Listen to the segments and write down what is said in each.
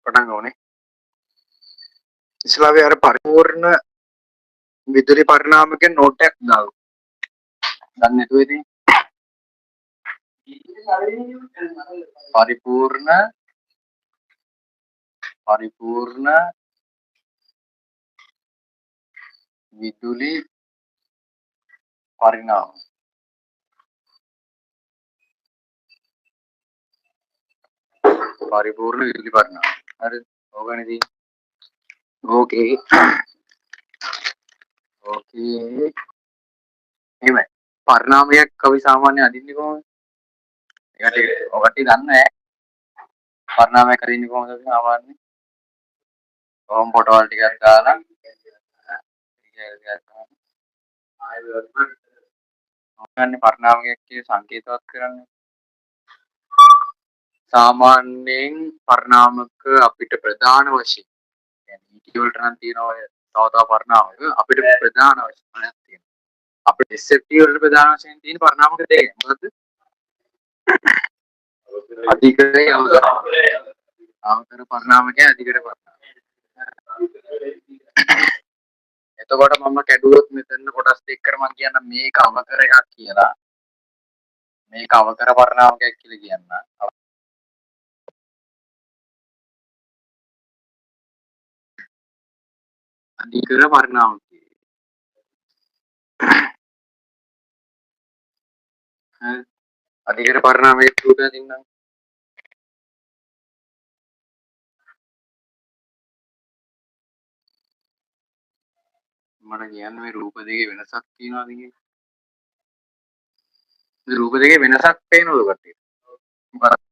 පටන් ගන්නනේ. ඉස්ලාමයේ අර පරිපූර්ණ විදුලි පරිණාමකෙන් නෝට් එකක් දාලා. දන්නේ නැතුව ඉතින් පරිපූර්ණ විදුලි පරිණාම. පරිපූර්ණ විදුලි පරිණාම. හරි. ඕකනේ තියෙන්නේ. ඕකේ. එහෙමයි. පරිණාමයක් අපි සාමාන්‍ය අදින්නේ කොහොමද? ඔකට දන්නේ නැහැ. පරිණාමයක් අදින්නේ කොහොමද අපි සාමාන්‍ය? කොහොම පොටවල් ටිකක් දාලා ආයෙත් පරිණාමයක් කිය සංකේතවත් කරන්නේ. සාමාන්‍යයෙන් පරිණාමක අපිට ප්‍රධාන වශයෙන් يعني ඊටි වලට නම් තියෙනවා තව පරිණාමක අපිට ප්‍රධාන වශයෙන් තියෙනවා. අපිට SFT වලට ප්‍රධාන වශයෙන් තියෙන පරිණාමක දෙකක්. මොකද්ද? අධිකරණය අවතර පරිණාමකය අධිකරණ පරිණාමය. එතකොට මම කැඩුවොත් මෙතන කොටස් දෙකකට මම කියන්න මේක අවකර එකක් කියලා. මේක අවකර පරිණාමකයක් කියලා කියන්න. අධිකර පරිණාමකය. අධිකර පරිණාමයේ රූපය දින්නම්. මම කියන්නේ මේ රූප දෙකේ වෙනසක් තියනවාද කියන්නේ. මේ රූප දෙකේ වෙනසක් පේනවද කට්ටියට? මොකක්ද?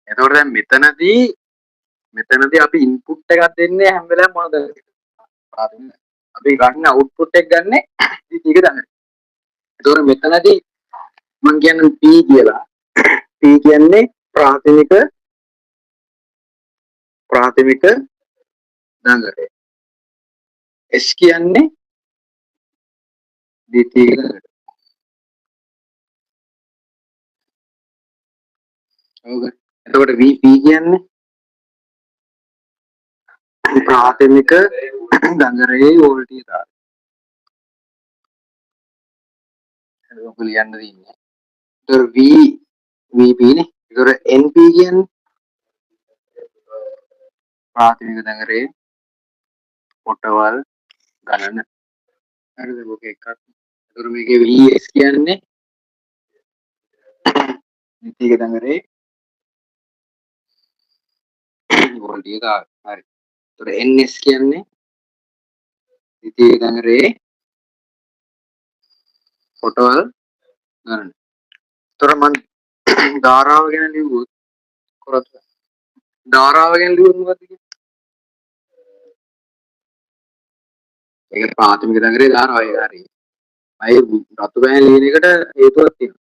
එතකොට දැන් මෙතනදී අපි ඉන්පුට් එකක් දෙන්නේ හැම වෙලාවෙම මොනවද? අපි ගන්න අවුට්පුට් එක ගන්නෙ ටික ගන්න. එතකොට මෙතනදී මම කියන්නේ P කියලා. P කියන්නේ ප්‍රාථමික දඟලය. S කියන්නේ ද්විතීයික දඟලය. එතකොට VP කියන්නේ ප්‍රාථමික දඟලයේ වෝල්ටේජ් තාරය. ඒක ලියන්න තියෙන්නේ. එතකොට VP නේ. එතකොට NP කියන්නේ ප්‍රාථමික දඟලයේ පොටවල් ගණන. හරිද? ඔක එකක්. එතකොට මේකේ VS කියන්නේ ද්විතීයික දඟලයේ වෝල්ටේජ් තාරය. හරි. එතකොට NS කියන්නේ ද්විතීයික දඟලයේ පොටවල් ගණන. එතකොට මම ධාරාව ගැන ලිව්වොත් කරත් ධාරාව ගැන ලිව්වොත් මොකද කියන්නේ? ඒක ප්‍රාථමික දඟලේ ධාරාවයි හරි. අය රතු බෑන් ලියන එකට හේතුවක් තියෙනවා.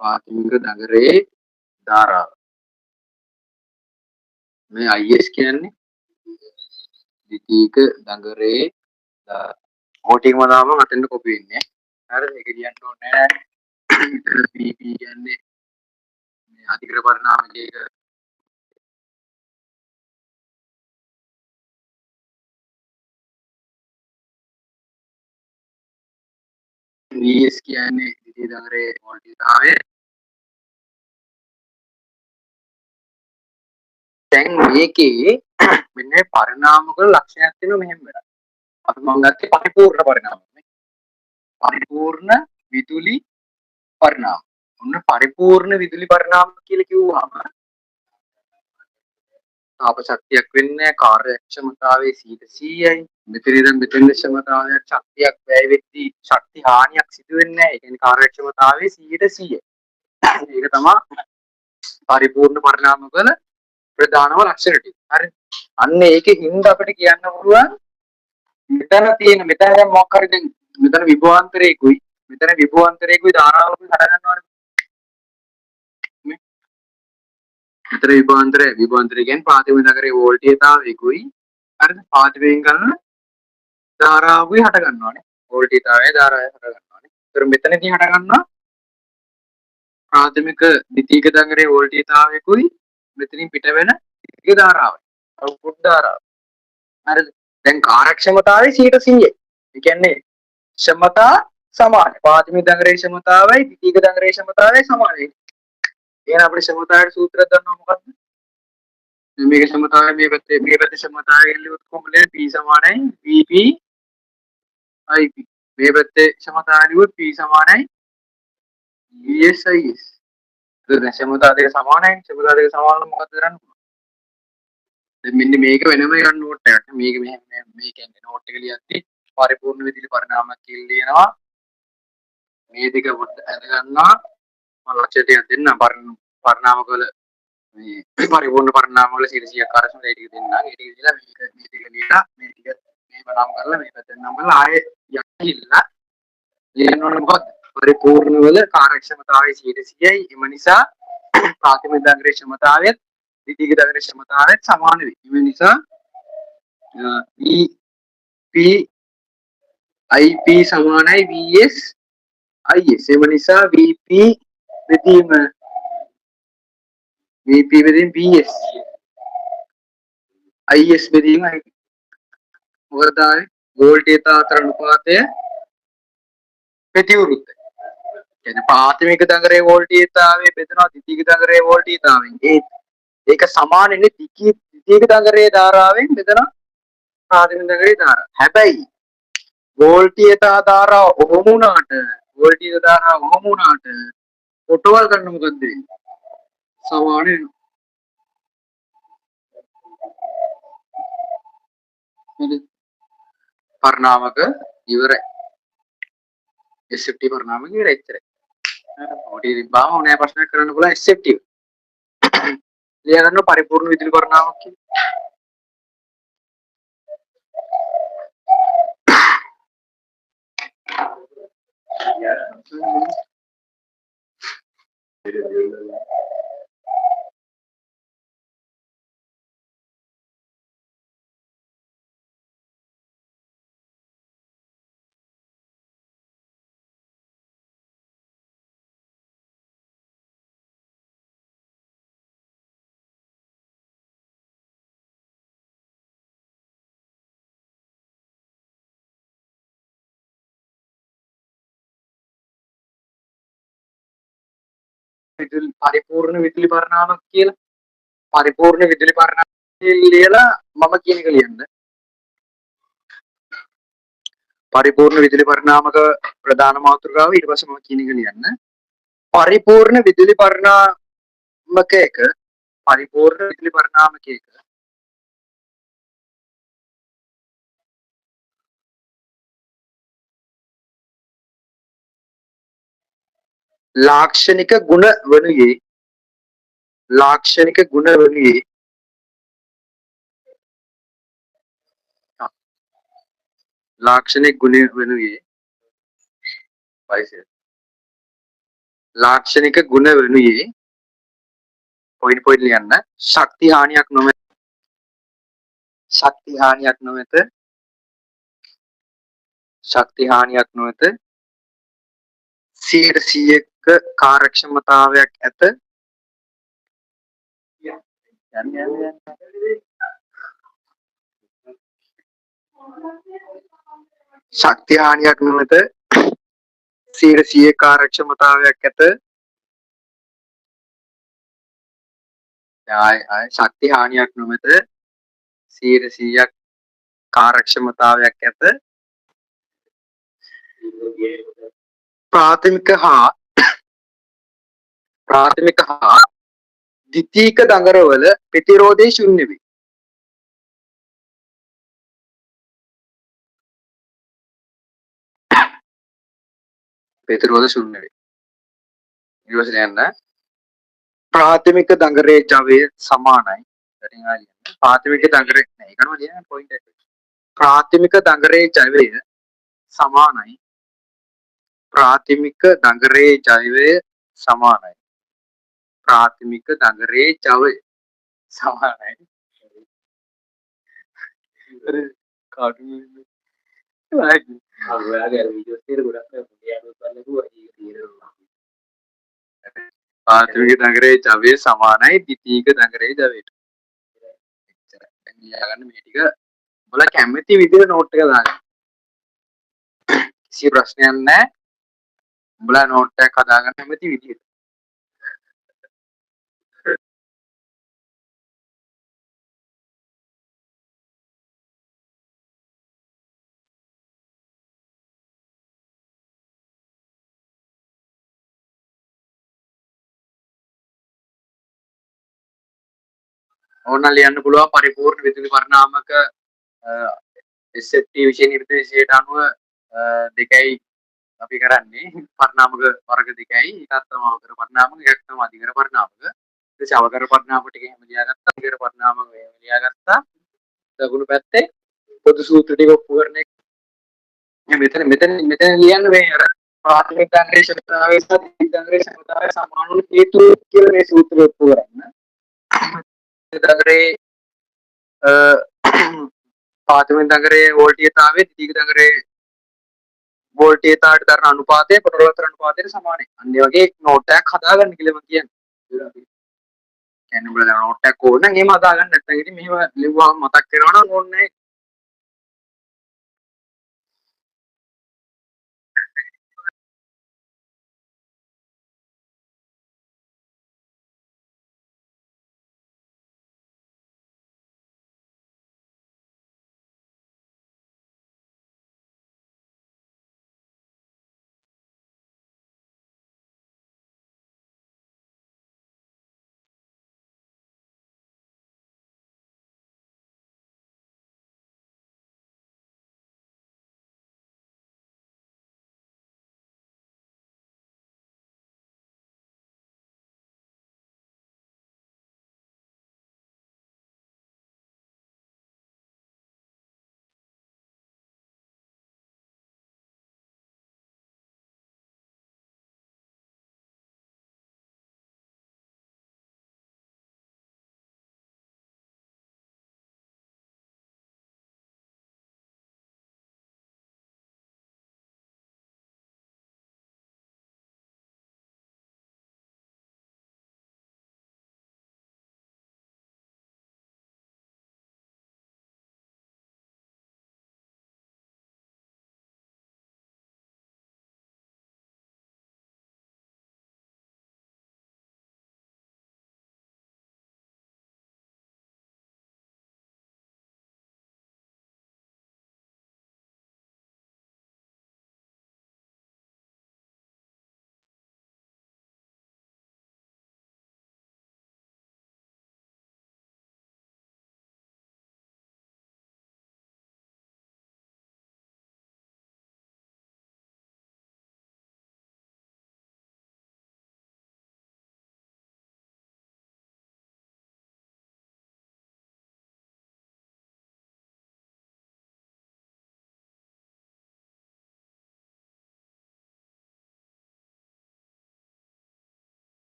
ප්‍රාථමික දඟලේ ධාරාව. මේ IS කියන්නේ ද්විතීයික දඟලේ ඕටික්ම දාම අතෙන්ද කොපි වෙන්නේ. හරිද? ඒක කියන්න ඕනේ නැහැ. PP කියන්නේ මේ අධිකර පරිණාමකයක VS කියන්නේ ද්විතීයික දඟලේ වෝල්ටේජ් තාරය. දැන් මේකේ මෙන්න පරිණාමක ලක්ෂණයක් තියෙනවා මෙහෙම වෙලා. අපි මම ගත්තේ පරිපූර්ණ පරිණාමය. පරිපූර්ණ විදුලි පරිණාම. ඔන්න පරිපූර්ණ විදුලි පරිණාම කියලා කිව්වම තාප ශක්තියක් වෙන්නේ කාර්යක්ෂමතාවයේ 100%යි. මෙතන ඉඳන් මෙතන ක්ෂමතාවයක් ශක්තියක් වැය වෙද්දී ශක්ති හානියක් සිදු වෙන්නේ නැහැ. ඒ කියන්නේ කාර්යක්ෂමතාවයේ 100%. ඒක තමයි පරිපූර්ණ පරිණාම වල ප්‍රධානම ලක්ෂණ ටික. හරි. අන්න ඒකේ හිඳ අපිට කියන්න පුළුවන් මෙතන දැන් මොකක් හරි දැන් මෙතන විභවාන්තරයකුයි ධාරාවකුයි හට ගන්නවානේ. මෙතන විභවාන්තරය කියන්නේ ප්‍රාථමික නගරයේ වෝල්ටේජ් තාවයකුයි හරිද? පාතිවේගයෙන් ගන්න ධාරාවකුයි හට ගන්නවානේ. වෝල්ටීයතාවය ධාරාවය හට ගන්නවානේ. ඒතර මෙතනදී හට ගන්නවා ප්‍රාථමික ද්විතීයික දඟරේ වෝල්ටීයතාවයකුයි මෙතනින් පිට වෙන ද්විතීයික ධාරාවයි. අවුට්පුට් ධාරාව. හරිද? දැන් කාර්යක්ෂමතාවය 100%. ඒ කියන්නේ ක්ෂමතා සමානයි. ප්‍රාථමික දඟරේ ක්ෂමතාවයි ද්විතීයික දඟරේ ක්ෂමතාවයි සමානයි. එහෙනම් අපේ ක්ෂමතාවයේ සූත්‍රය දන්නව මොකක්ද? මේක ක්ෂමතාවය මේ පැත්තේ ක්ෂමතාවය ලියුවොත් කොහොමද? P සමානයි VP IP. මේ පැත්තේ ක්ෂමතාවය ලියුවොත් P සමානයි VS IS. දැන් ක්ෂමතාව දෙක සමානයි. ක්ෂමතාව දෙක සමාන නම් මොකද කරන්න පුළුවන්? දැන් මෙන්න මේක වෙනම ගන්න නෝට් එකක්. මේක මේ කියන්නේ නෝට් එක ලියද්දි පරිපූර්ණ විදිහට පරිණාමයක් කියලා ලියනවා. මේ දෙක පොඩ්ඩ අඳ ගන්නවා. මම ලක්ෂය ටිකක් දෙන්නම් පරිණාමක වල මේ පරිපූර්ණ පරිණාම වල 100ක් කාර්යක්ෂමතාවය ඒ ටික දෙන්නම්. ඒ ටික දීලා මේ ටික ලියලා මේ ටික මේව නම් කරලා මේ පැත්තෙන් නම් කරලා ආයේ යටිලා ලියන්න ඕනේ මොකක්ද? පරිපූර්ණ වල කාර්යක්ෂමතාවය 100%යි. එම නිසා ප්‍රාථමික දඟරේ ක්ෂමතාවයත් ද්විතීයික දඟරේ ක්ෂමතාවයත් සමාන වෙයි. ඒ නිසා VP IP සමානයි VS IS. එම නිසා VP බෙදීම VP බෙදීම VS IS බෙදීම IP. මොකද ආවේ වෝල්ටීයතාව අතර අනුපාතය ප්‍රතිවිරුද්ධයි. කියන්නේ ප්‍රාථමික දඟරේ වෝල්ටීයතාවය බෙදෙනවා ද්විතීයික දඟරේ වෝල්ටීයතාවයෙන්. ඒක සමානනේ ද්විතීයික දඟරේ ධාරාවෙන් බෙදෙනවා ප්‍රාථමික දඟරේ ධාරාව. හැබැයි වෝල්ටීයතා ධාරාව ඔහොම වුණාට පොටවල් ගන්න මොකද වෙන්නේ? සමාන වෙනවා. පරිණාමක ඉවරයි. SFT පරිණාමක ඉවරයි එච්චරයි. ඔඩි රිබ්බාම ඕනෑ ප්‍රශ්නයක් කරන්න පුළුවන් SFT. ලියා ගන්න පරිපූර්ණ විදුලි පරිණාමක කියලා. පරිපූර්ණ විදුලි පරිණාමක කියලා. පරිපූර්ණ විදුලි පරිණාමක ලියලා මම කියන එක ලියන්න. පරිපූර්ණ විදුලි පරිණාමක ප්‍රධාන මාතෘකාව ඊට පස්සේ මම කියන එක ලියන්න. පරිපූර්ණ විදුලි පරිණාමකයක පරිපූර්ණ විදුලි පරිණාමකයක ලාක්ෂණික ගුණ වනුයේ ලාක්ෂණික ගුණ වනුයේ ලාක්ෂණික ගුණ වනුයේ ලාක්ෂණික ගුණ වනුයේ පොයින්ට් ලියන්න. ශක්ති හානියක් නොමැත. ශක්ති හානියක් නොමැත. ශක්ති හානියක් නොමැත. 100%ක කාර්යක්ෂමතාවයක් ඇත. ශක්ති හානියක් නොමැත. 100% කාර්යක්ෂමතාවයක් ඇත. ශක්ති හානියක් නොමැත. 100%ක් කාර්යක්ෂමතාවයක් ඇත. ප්‍රාථමික හා ද්විතීයික දඟරවල ප්‍රතිරෝධය ශූන්‍ය වේ. ප්‍රතිරෝධ ශූන්‍ය වේ. ඊළඟට යන්න ප්‍රාථමික දඟරේ ජවය සමානයි. ප්‍රාථමික දඟරේ නෑ ඒකම ලියන්න පොයින්ට් එක. ප්‍රාථමික දඟරේ ජවය සමානයි. ප්‍රාථමික දඟරේ ජවය සමානයි. ප්‍රාථමික දඟරේ ජවය සමානයි. පාත්‍රික දඟරේ ජවය සමානයි ද්විතීක දඟරේ ජවයට. එච්චරයි. දැන් ලියාගන්න මේ ටික ඔයාලා කැමති විදිහට නෝට් එක දාගන්න. කිසි ප්‍රශ්නයක් නැහැ. උඹලා නෝට් එකක් හදාගන්න කැමති විදිහට. ඕන ලියන්න පුළුවන් පරිපූර්ණ විදුලි පරිණාමක SFT විෂය නිර්දේශයට අනුව දෙකයි අපි කරන්නේ පරිණාමක වර්ග දෙකයි එකක් තමයි අවකර පරිණාමක එකක් තමයි අධිකර පරිණාමක. ඊට අවකර පරිණාමක ටික එහෙම ලියාගත්තා අධිකර පරිණාමක එහෙම ලියාගත්තා. දකුණු පැත්තේ පොදු සූත්‍ර ටික ඔප්පු කරන එක. මෙතන ලියන්න මේ අර ප්‍රාථමික දංග්‍රේ ශක්තිය සහ දංග්‍රේ ශක්තිය සමාන වන හේතු කියලා මේ සූත්‍රය ඔප්පු කරන්න. දංග්‍රේ පාතමින් දඟරේ වෝල්ටීයතාවයේ ද්විතීක දඟරේ වෝල්ටීයතාවට දරන අනුපාතය පොටවලතර අනුපාතයට සමානයි. අන්න ඒ වගේ නෝට් එකක් හදාගන්න කියලා මම කියන්නේ. කියන්නේ උඹලා නෝට් එකක් ඕන නම් එහෙම හදාගන්න නැත්නම් ඉතින් මෙහෙම ලිව්වම මතක් වෙනවා නම් ඕනේ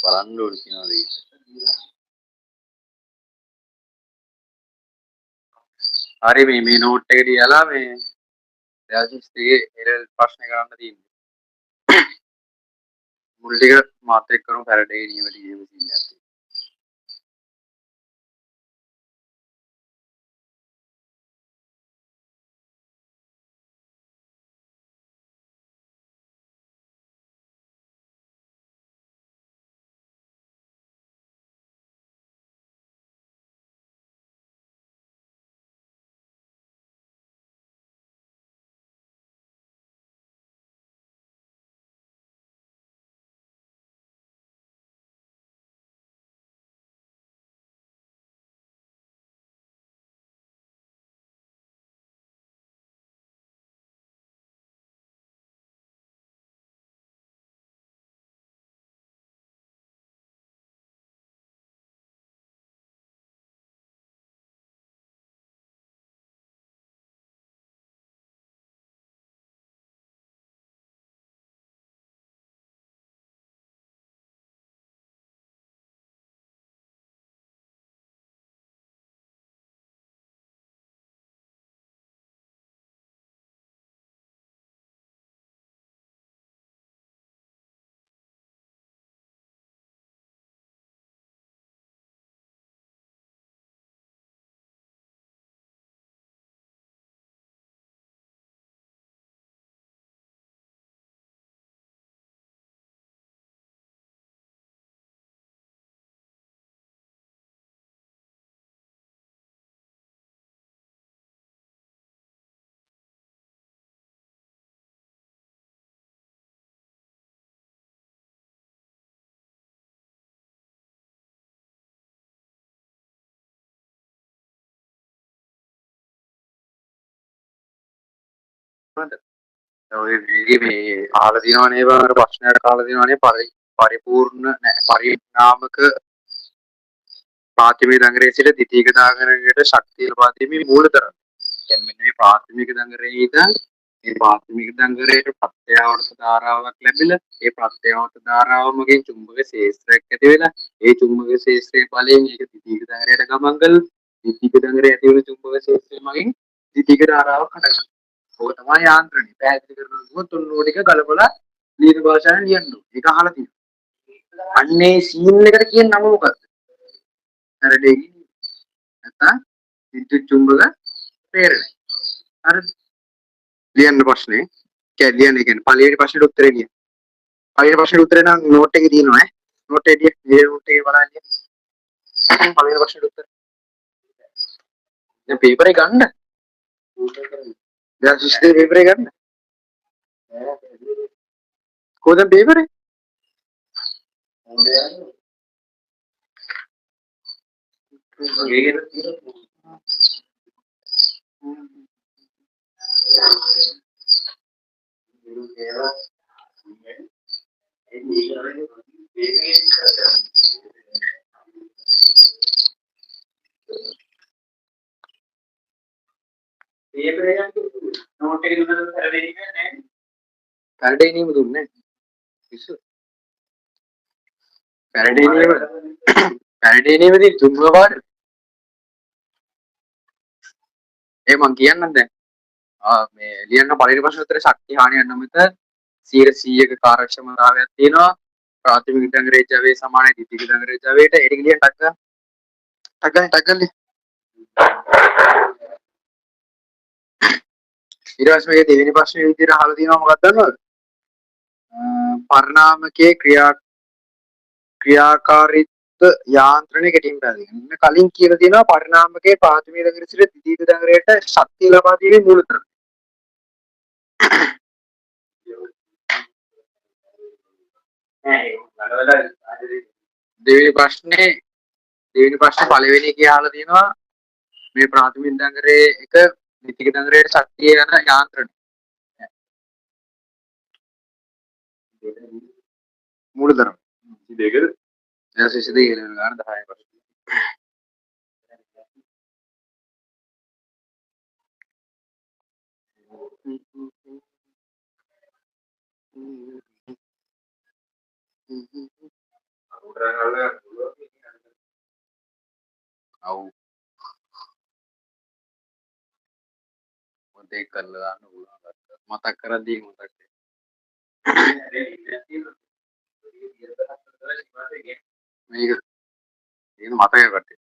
බලන්න ඕන කියනවා ඒක. හරි මේ නෝට් එක ලියලා මේ ඩයාසිස්ගේ එරර් ප්‍රශ්න කරන්න තියෙන්නේ. මුල් ටික මාත් එක්ක කරමු පැරඩේ නියම ලියීම තියෙනවා. ඔය මේ අහලා තියෙනවනේ බං ප්‍රශ්නයක් අහලා තියෙනවනේ පරිපූර්ණ නැහැ පරිණාමක ප්‍රාථමික දංගරයේ සිට ද්විතීයික දංගරයට ශක්තිය ලබා දීමේ මූලධර්ම. කියන්නේ මෙන්න මේ ප්‍රාථමික දංගරයේ ඉඳන් මේ ප්‍රාථමික දංගරයට ප්‍රත්‍යාවර්ත ධාරාවක් ලැබිලා ඒ ප්‍රත්‍යාවර්ත ධාරාව මගින් චුම්බක ක්ෂේත්‍රයක් ඇති වෙලා ඒ චුම්බක ක්ෂේත්‍රයේ බලයෙන් ඒක ද්විතීයික දංගරයට ගමන් කළා. ද්විතීයික දංගරයේ ඇති වෙන චුම්බක ක්ෂේත්‍රය මගින් ද්විතීයික ධාරාවක් හටගන්නවා. ඕක තමයි යාන්ත්‍රණය. පැහැදිලි කරනවා කිව්වොත් ඔන්න ඕක ටික ගලපලා ලිඛිත භාෂාවෙන් ලියන්න ඕනේ. ඒක අහලා තියෙනවා. අන්නේ සීන් එකට කියන නම මොකක්ද? හැරඩේ නැත්නම් විද්‍යුත් චුම්බක ප්‍රේරණය. හරිද? ලියන්න ප්‍රශ්නේ. ලියන්න කියන්නේ පළවෙනි ප්‍රශ්නෙට උත්තරේ ලියන්න. පළවෙනි ප්‍රශ්නෙට උත්තරේ නම් නෝට් එකේ තියෙනවා ඈ. නෝට් එකේ ලියන්න. නෝට් එකේ බලන්න ලියන්න. පළවෙනි ප්‍රශ්නෙට උත්තරේ. දැන් පේපර් එක ගන්න. දැන් සිස්ටර් පේපර් එක ගන්න. කොහෙද පේපර් එක? නෝට් එක දුන්නද පැරඩේ නෑ. පැරඩේ නියම දුන්නේ නෑ. පිස්සු. පැරඩේ නියම පැරඩේ නියමදී චුම්බක පාඩ. ඒ මං කියන්නම් දැන්. මේ ලියන්න පළවෙනි ප්‍රශ්න උත්තරේ ශක්ති හානියක් නොමැත 100%ක කාර්යක්ෂමතාවයක් තියෙනවා. ප්‍රාථමික දංගරේ ජවයේ සමානයි ද්විතීයික දංගරේ ජවයට. ඒක ලියන්න ටක් ගන්න. ඊට පස්සේ මේ දෙවෙනි ප්‍රශ්නේ විදිහට අහලා තියෙනවා මොකක්ද දන්නවද? පරිණාමකයේ ක්‍රියාකාරීත්ව යාන්ත්‍රණය ගැටීම් පැහැදිලි. කලින් කියලා තියෙනවා පරිණාමකයේ ප්‍රාථමික දංගරේ සිට ද්විතීයික දංගරයට ශක්තිය ලබා දීමේ මූලධර්ම. දෙවෙනි ප්‍රශ්නේ පළවෙනි එකේ අහලා තියෙනවා මේ ප්‍රාථමික දංගරේ එක ද්විතීයික දංගරයට ශක්තිය යන යාන්ත්‍රණය. මූලධර්ම. දෙකද? එයා සිසිදේ ගන්න 10 ප්‍රශ්න. ඔව්. මොකද ඒක කරලා දාන්න පුළුවන්. මතක් කරද්දී මතක් මේක ඒක මතකයි කට්ටිය.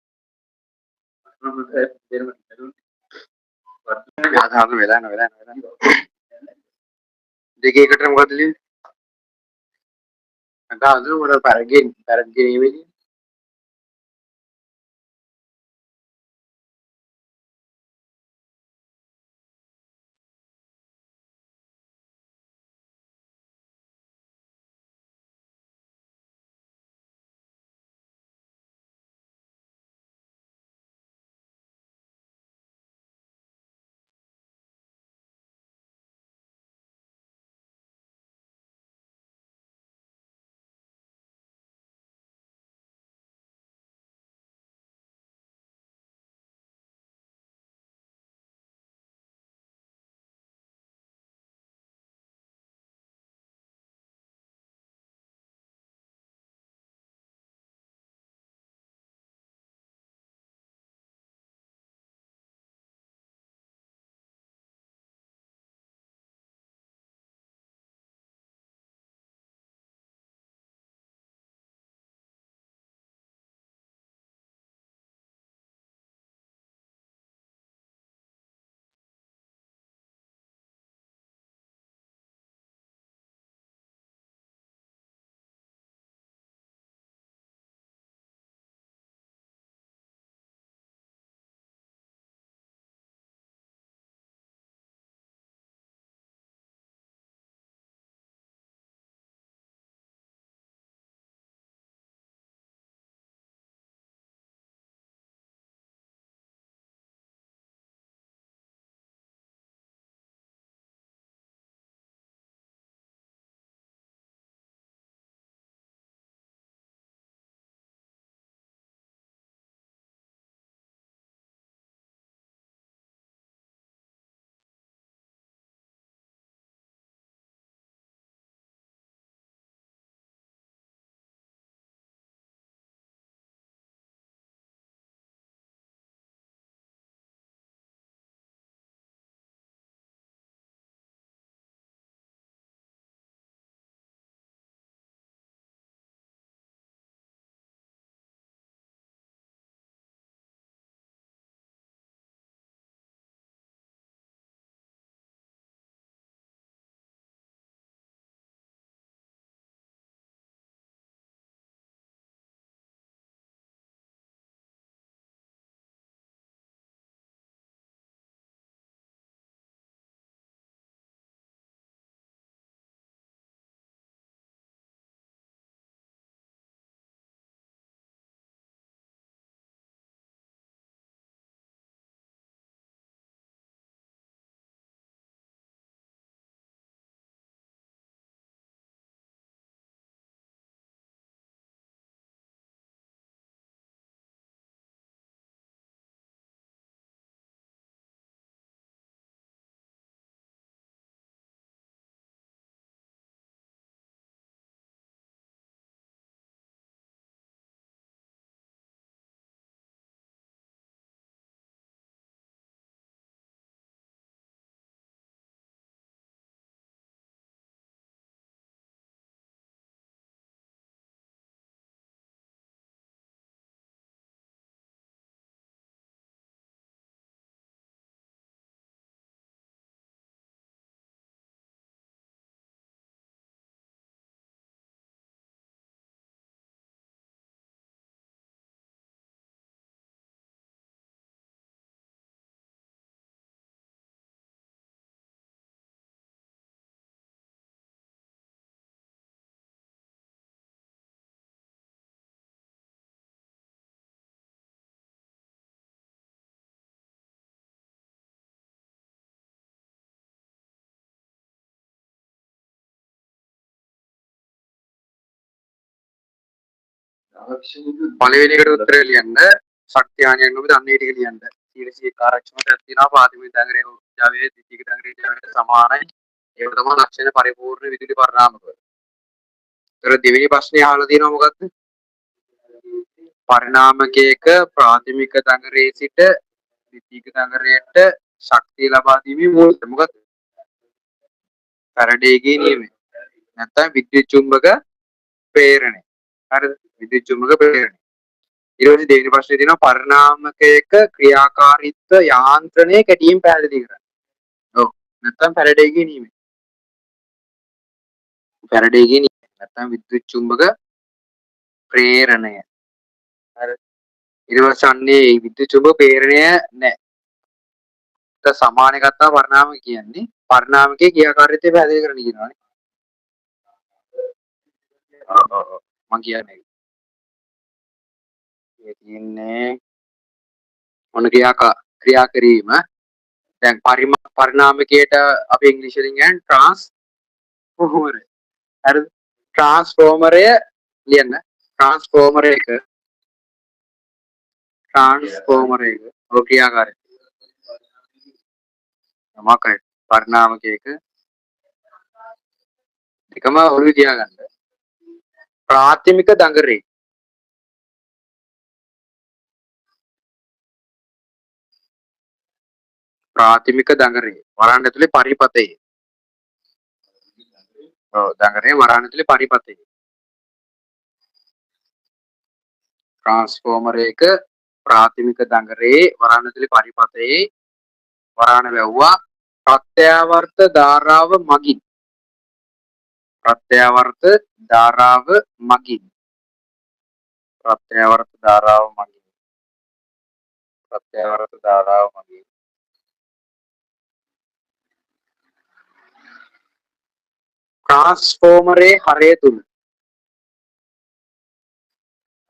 ආධාර වෙලා. දෙකේකට මොකද ලියන්නේ? අද උඩ පරගෙනීමේදී පළවෙනි එකට උත්තරය ලියන්න. ශක්තියානියක් නොබද අන්න ඒ ටික ලියන්න. 100 කාර්යක්ෂමතාවක් තියෙනවා පාතිමේ දඟරේ ජාවයේ දිටික දඟරේ ජාවයට සමානයි. ඒක තමයි ලක්ෂණ පරිපූර්ණ විදුලි පරිණාමක. ඒතර දෙවෙනි ප්‍රශ්නේ අහලා තියෙනවා මොකද්ද? පරිණාමකයක ප්‍රාථමික දඟරයේ සිට ද්විතීයික දඟරයට ශක්තිය ලබා දීමේ මූලික මොකද්ද? ෆැරඩේගේ නියමය. නැත්නම් විද්‍යුත් චුම්බක ප්‍රේරණය. හරිද? විද්‍යුත් චුම්බක ප්‍රේරණය. ඊට පස්සේ දෙවෙනි ප්‍රශ්නේ තියෙනවා පරිණාමකයක ක්‍රියාකාරීත්ව යාන්ත්‍රණය කැටියෙන් පැහැදිලි කරන්න. ඔව්. නැත්නම් ෆැරඩේගේ නියමය. ෆැරඩේගේ නියමය. නැත්නම් විද්‍යුත් චුම්බක ප්‍රේරණය. හරි. ඊට පස්සේ අන්නේ විද්‍යුත් චුම්බක ප්‍රේරණය නැහැ. සමාන ගත්තා පරිණාමක කියන්නේ පරිණාමකයේ ක්‍රියාකාරීත්වය පැහැදිලි කරන්න කියනවානේ. ඔව් මම කියන්නේ. ඒ කියන්නේ මොන ක්‍රියා කිරීම දැන් පරිණාමකයට අපි ඉංග්‍රීසියෙන් කියන්නේ ට්‍රාන්ස්ෆෝමර්. හරිද? ට්‍රාන්ස්ෆෝමරය ලියන්න. ට්‍රාන්ස්ෆෝමරයක ඔය ක්‍රියාකාරීත්වය. මොකක්ද? පරිණාමකයක එකම ඔළුවේ තියාගන්න. ප්‍රාථමික දඟරේ වරාන් ඇතුලේ පරිපතේ. ඔව් දඟරේ වරාන් ඇතුලේ පරිපතේ. ට්‍රාන්ස්ෆෝමරයක ප්‍රාථමික දඟරේ වරාන් ඇතුලේ පරිපතේ වරාන වැව්වා ප්‍රත්‍යාවර්ත ධාරාව මගින්. ප්‍රත්‍යාවර්ත ධාරාව මගින්. ට්‍රාන්ස්ෆෝමරේ හරය තුල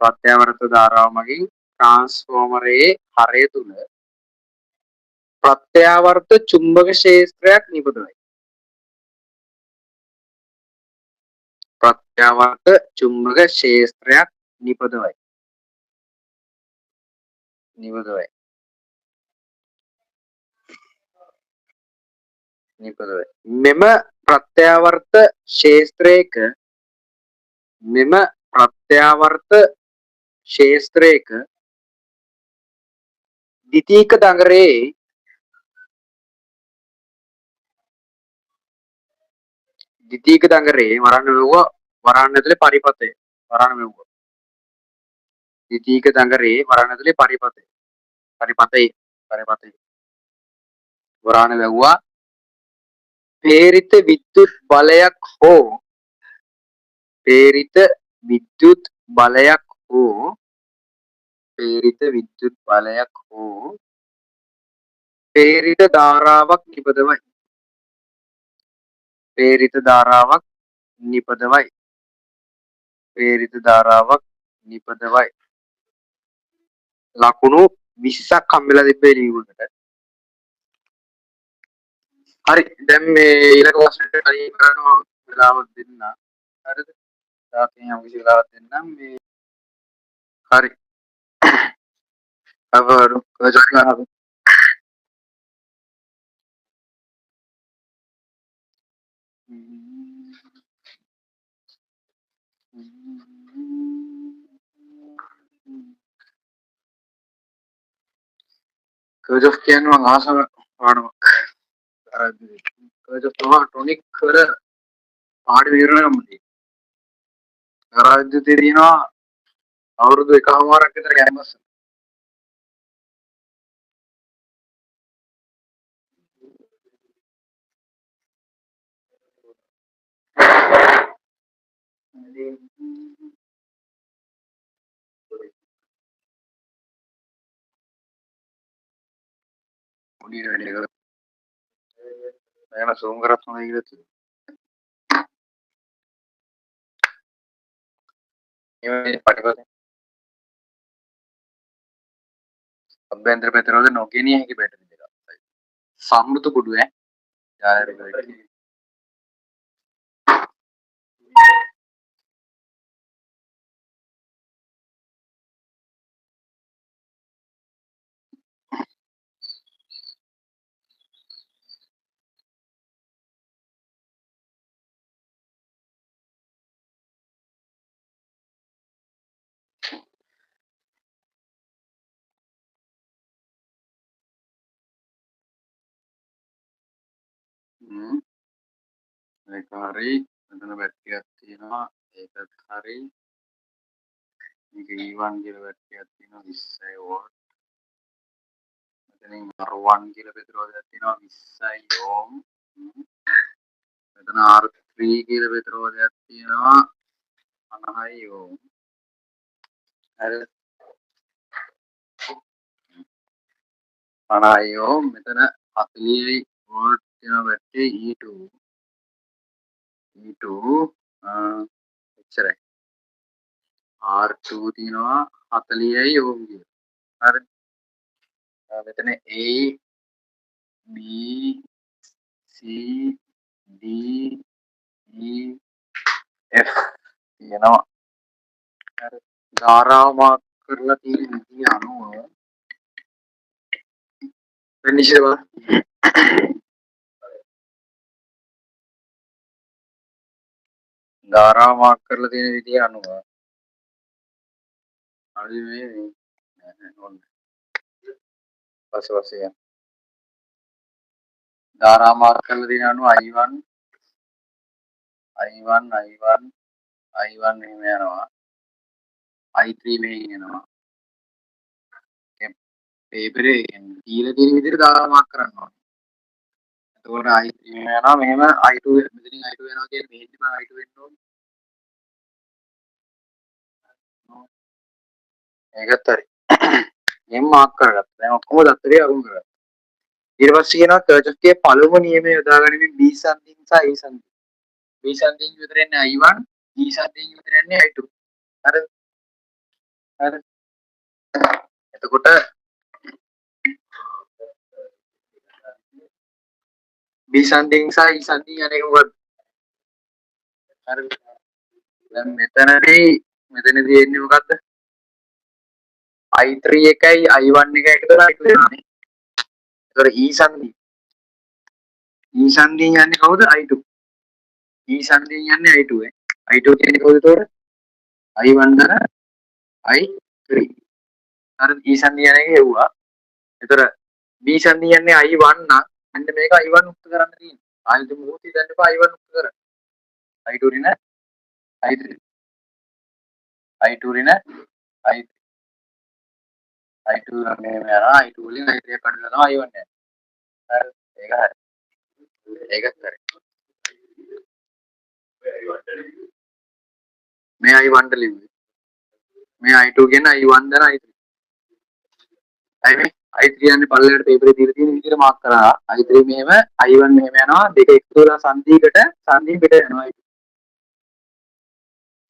ප්‍රත්‍යාවර්ත ධාරාව මගින් ට්‍රාන්ස්ෆෝමරයේ හරය තුල ප්‍රත්‍යාවර්ත චුම්බක ක්ෂේත්‍රයක් නිපදවයි. ප්‍රත්‍යාවර්ත චුම්බක ක්ෂේත්‍රයක් නිපදවයි. මෙම ප්‍රත්‍යාවර්ත ක්ෂේත්‍රයක ද්විතීයික දඟරේ වරාන් වැව්වා වරාන් ඇතුලේ පරිපතේ වරාන් වැව්වා. ද්විතීයික දඟරේ වරාන් ඇතුලේ පරිපතේ වරාන වැව්වා ප්‍රේරිත විද්‍යුත් බලයක් හෝ ප්‍රේරිත ධාරාවක් නිපදවයි. ලකුණු 20ක් හම්බෙලා තිබ්බේ ලියුමකට. හරි දැන් මේ ඊළඟ ප්‍රශ්නෙට කලින් කරනවා වෙලාවක් දෙන්න. හරිද? තාපින් යම් කිසි වෙලාවක් දෙන්නම් මේ හරි. අවරු කොහොමද? කර්ජොෆ් කියන්නේ මම ආසම පාඩමක්. කර්ජොෆ් තමයි ටොනික් කර පාඩම විවරණ ගමු. කරාජ්‍යතේ තියෙනවා අවුරුදු 1කමාරක් විතර කැම්පස්. පොඩි වැඩ කරලා දැන් සූම් කරත් හොඳයි කියලා තියෙනවා. මේ පරිපතේ අභ්‍යන්තර පැතිරවල නොගෙනිය හැකි පැටර්න් එකක්. සම්මුත කුඩු ඈ. ඒක හරි. මෙතන බැටරියක් තියෙනවා. ඒකත් හරි. මේක E1 කියලා බැටරියක් තියෙනවා 20 වෝල්ට්. මෙතනින් R1 කියලා ප්‍රතිරෝධයක් තියෙනවා 20 ඕම්. මෙතන R3 කියලා ප්‍රතිරෝධයක් තියෙනවා 50 ඕම්. හරි. 50 ඕම්. මෙතන 40 වෝල්ට් තියෙන බැටරිය E2. එච්චරයි. R2 තියෙනවා 40 ඕම් කියලා. හරි. මෙතන A B C D E F තියෙනවා. හරි. ධාරාව මාක් කරලා තියෙන විදිය අනුව වෙනිෂව ධාරාව මාක් කරලා තියෙන විදිය අනුව හරි මේ ඔන්න පස්සේ ධාරාව මාක් කරලා තියෙන අනුව I1 මෙහෙම යනවා I3 මෙහෙම යනවා පේපරේ දීලා තියෙන විදිහට ධාරාව මාක් කරන්න ඕනේ. එතකොට I3 යනවා මෙහෙම I2 මෙතනින් I2 යනවා කියන්නේ මෙහෙන් තමයි I2 වෙන්න ඕනේ. ඒකත් හරි. මෙහෙම මාක් කරගත්තා. දැන් ඔක්කොම දත්තරේ අරුම් කරගත්තා. ඊට පස්සේ කියනවා කර්චොෆ්ගේ පළවෙනි නියමය යොදා ගනිමින් B සන්ධින් සහ E සන්ධින්. B සන්ධින් විතර එන්නේ I1, E සන්ධින් විතර එන්නේ I2. හරිද? හරි. එතකොට B සන්ධින් සහ E සන්ධින් යන එක මොකක්ද? හරි. දැන් මෙතනදී එන්නේ මොකද්ද? I3 එකයි I1 එකයි එකතු කරලා I2 වෙනවානේ. එතකොට E සන්ධින් යන්නේ කවුද? I2. E සන්ධින් යන්නේ I2 ඈ. I2 කියන්නේ කවුද එතකොට? I1 දර I3. හරි. E සන්ධින් යන එක හෙව්වා. එතකොට B සන්ධින් යන්නේ I1 නම් මෙන්න මේක I1 උක්ත කරන්න තියෙනවා. ආයෙත් මොහොතේ දැන් එපා I1 උක්ත කරන්න. I2 රින I3. I2 රින I3. I2 නම් මෙහෙම යනවා I2 වලින් I3 කඩලා යනවා I1 යනවා. හරි. ඒක හරි. ඒකත් හරි. මේ I1 ට ලිව්වේ. මේ I2 කියන්නේ I1 දර I3. අයි මේ I3 යන්නේ පල්ලෙහාට පේපරේ දීලා තියෙන විදිහට මාක් කරා. I3 මෙහෙම I1 මෙහෙම යනවා. දෙක එකතු වෙලා සංධියකට සංධියෙන් පිට යනවා.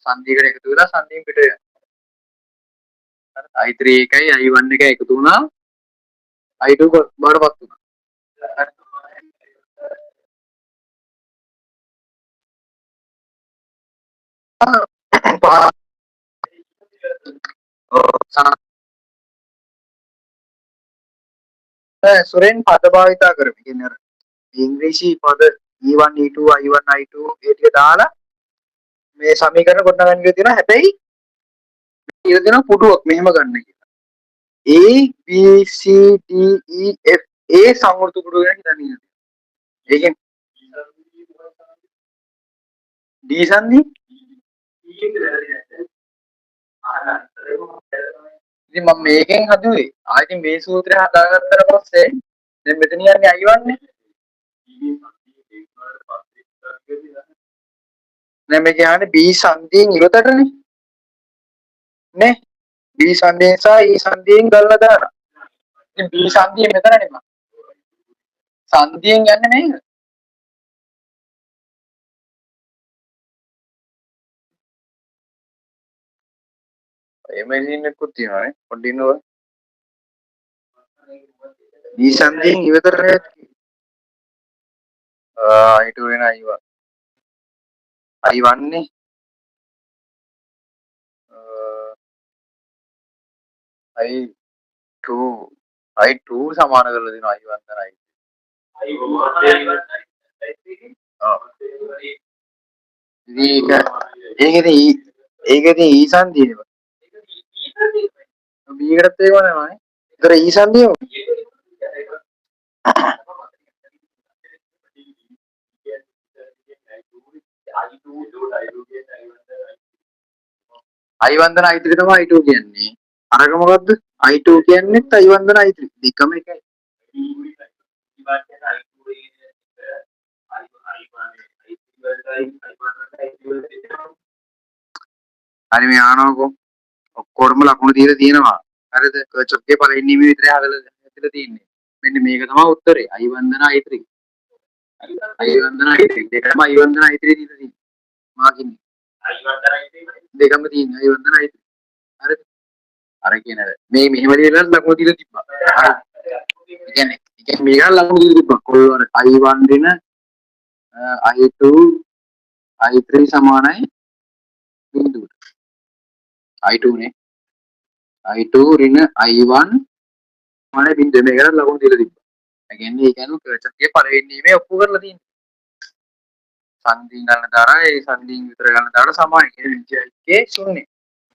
සංධියකට එකතු වෙලා සංධියෙන් පිට යනවා. I3 එකයි I1 එකයි එකතු වුණා I2 බාරපත් වුණා. සුරෙන් පද භාවිතා කරමු. කියන්නේ අර ඉංග්‍රීසි පද E1 E2 I1 I2 ඒ ටික දාලා මේ සමීකරණ ගොඩනගන්න කියලා තියෙනවා. හැබැයි කියලා තියෙනවා පුටුවක් මෙහෙම ගන්න කියලා. A B C D E F A සංවෘත පුටුව ගැන හිතන්න ඉන්න. ඒකෙන් D සංදි ඉතින් මම මේකෙන් හදුවේ ආයෙත් මේ සූත්‍රය හදාගත්තට පස්සේ දැන් මෙතන යන්නේ I1 නේ. දැන් මේ කියන්නේ B සංදියෙන් ඉවතටනේ නේ. B සංදියෙන් සහ E සංදියෙන් ගල්ලා දානවා. ඉතින් B සංදිය මෙතනනේ මම. සංදියෙන් යන්නේ මේක. එමෙලින් එක්කුත් තියෙනවානේ. පොඩ්ඩක් ඉන්නව. B සංදියෙන් ඉවතටනේ. I2 වෙන I1. I1 නේ. I2 සමාන කරලා දෙනවා I1 තරයි. ඒකෙදී E සංදියනේ. B එකටත් ඒක වෙනවානේ. ඒතර E සංදිය I1 dan I3 තමයි I2 කියන්නේ. අරක මොකද්ද? I2 කියන්නේත් I1 dan I3 දෙකම එකයි. හරි මේ ආනවකෝ ඔක්කොරම ලකුණු දීලා තියෙනවා. හරිද? කර්චොෆ්ගේ පළවෙනි නියමය විතරයි හදලා තියෙන්නේ. මෙන්න මේක තමයි උත්තරේ. I1 dan I3. I1 dan I3 දෙකම I1 dan I3 දීලා තියෙන්නේ. මාකින් I1 dan I3 දෙකම තියෙන්නේ I1 dan I3. හරිද? අර කියන මේ මෙහෙම ලියලා ලකුණු දීලා තිබ්බා. හරි. ඒ කියන්නේ මේක ලකුණු දීලා තිබ්බා. කොල්ලෝ අර I1 දෙන I2 I3 සමානයි බිඳුවට. I2 නේ. I2 ඍණ I1 සමානයි බිඳුව. මේකට ලකුණු දීලා තිබ්බා. ඒ කියන්නේ කර්චොෆ්ගේ පළවෙනි නියමය ඔප්පු කරලා තියෙනවා. සංදීන් ගන්න දාරයි සංදීන් විතර ගන්න දාරට සමානයි. ඒ විදිහේ ශූන්‍ය.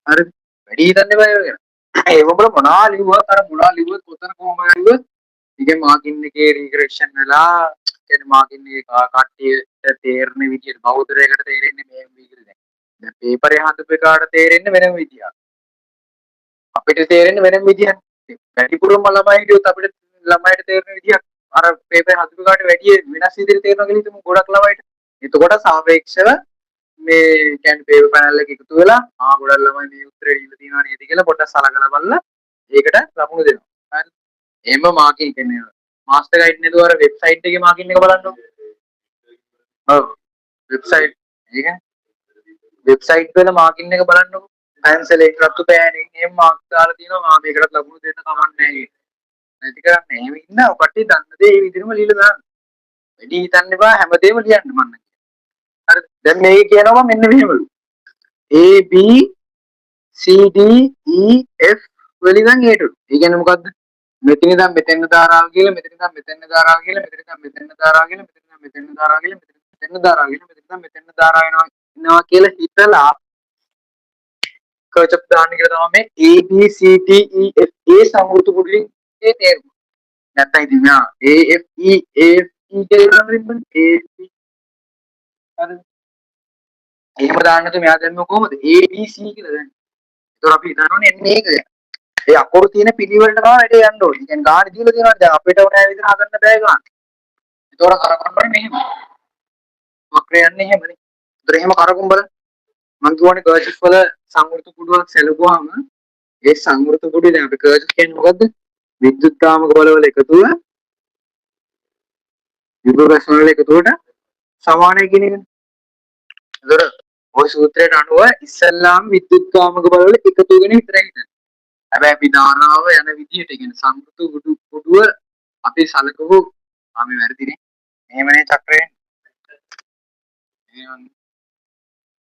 හරිද? වැඩි හිතන්න බෑ ඔය ගැන. ඒව බල මොනවා ලිව්වත් අර මොනවා ලිව්වත් කොතන කොහොම ලිව්වත් ඉතින් මාකින් එකේ රිග්‍රෙෂන් වෙලා කියන්නේ මාකින් එකේ කට්ටියට තේරෙන විදිහට බෞද්ධරයකට තේරෙන්නේ මේ විදිහට දැන් පේපරේ හදපු එකාට තේරෙන්නේ වෙනම විදියක් අපිට තේරෙන්නේ වෙනම විදියක් වැඩිපුරම ළමයි හිටියොත් අපිට ළමයිට තේරෙන විදියක් අර පේපරේ හදපු එකාට වැඩි වෙනස් විදිහට තේරෙනවා කියලා හිතමු ගොඩක් ළමයිට එතකොට සාපේක්ෂව මේ කියන්නේ පේපර් පැනල් එක එකතු වෙලා ගොඩක් ළමයි මේ උත්තරේ දීලා තියෙනවා නේද කියලා පොඩ්ඩක් සලකලා බලලා ඒකට ලකුණු දෙනවා. හරි. එහෙම මාකින් කියන්නේ මාස්ටර් ගයිඩ් නේද අර වෙබ්සයිට් එකේ මාකින් එක බලන්න ඕනේ. ඔව්. වෙබ්සයිට් ඒක වෙබ්සයිට් වල මාකින් එක බලන්නකො. පැන්සල් එක රතු පෑනෙන් එහෙම මාක් දාලා තියෙනවා මා මේකට ලකුණු දෙන්න කමක් නැහැ. නැති කරන්නේ එහෙම ඉන්න ඔකට දන්න දේ ඒ විදිහම ලියලා දාන්න. වැඩි හිතන්න එපා හැමදේම ලියන්න මන්න. හරි. දැන් මේක කියනවා මෙන්න මෙහෙමලු. A B C D E F වලින් නම් ඒටු. ඒ කියන්නේ මොකද්ද? මෙතන ඉඳන් මෙතෙන් දාරාව කියලා මෙතන ඉඳන් මෙතෙන් දාරාව කියලා මෙතන ඉඳන් මෙතෙන් දාරාව කියලා මෙතන ඉඳන් මෙතෙන් දාරාව කියලා මෙතන දාරාව කියලා මෙතන ඉඳන් මෙතෙන් දාරාව වෙනවා කියලා හිතලා කර්චොෆ් දාන්න කියලා තමයි මේ A B C D E F A සමෘත පුඩුලින් ඒ තේරුම. නැත්නම් ඉතින් මෙයා A F E A F E කියලා නම්බරින් A F E හරි. එහෙම දාන්නත් මෙයා දැම්ම කොහොමද A B C කියලා දැන්. ඒතකොට අපි හිතනෝනේ එන්නේ ඒක. ඒ අකුරු තියෙන පිළිවෙලට තමයි වැඩේ යන්න ඕනේ. කියන්නේ ගාන දීලා තියෙනවා දැන් අපිට උනේ විතර හදන්න බෑ ගාන. ඒතකොට කරකවන්නේ මෙහෙම. වක්‍රය යන්නේ එහෙමනේ. ඒතර එහෙම කරකුම් බලන්න. මම කියවනේ කර්චොෆ් වල සංවෘත කුඩුවක් සැලකුවාම ඒ සංවෘත කුඩුවේ දැන් අපි කර්චොෆ් කියන්නේ මොකද්ද? විද්‍යුත්කාමක බලවල එකතුව විභව රැස් වල එකතුවට සමානයි කියන එකනේ. ඒතර ওই සූත්‍රයට අනුව ඉස්සල්ලාම විද්‍යුත්කාමක බලවල එකතු වෙන විතරයි හිතන්නේ. හැබැයි අපි ධාරාව යන විදිහට කියන්නේ සංකෘත කුඩුව අපි සලකපු ආමි වැරදිනේ. මෙහෙමනේ චක්‍රය.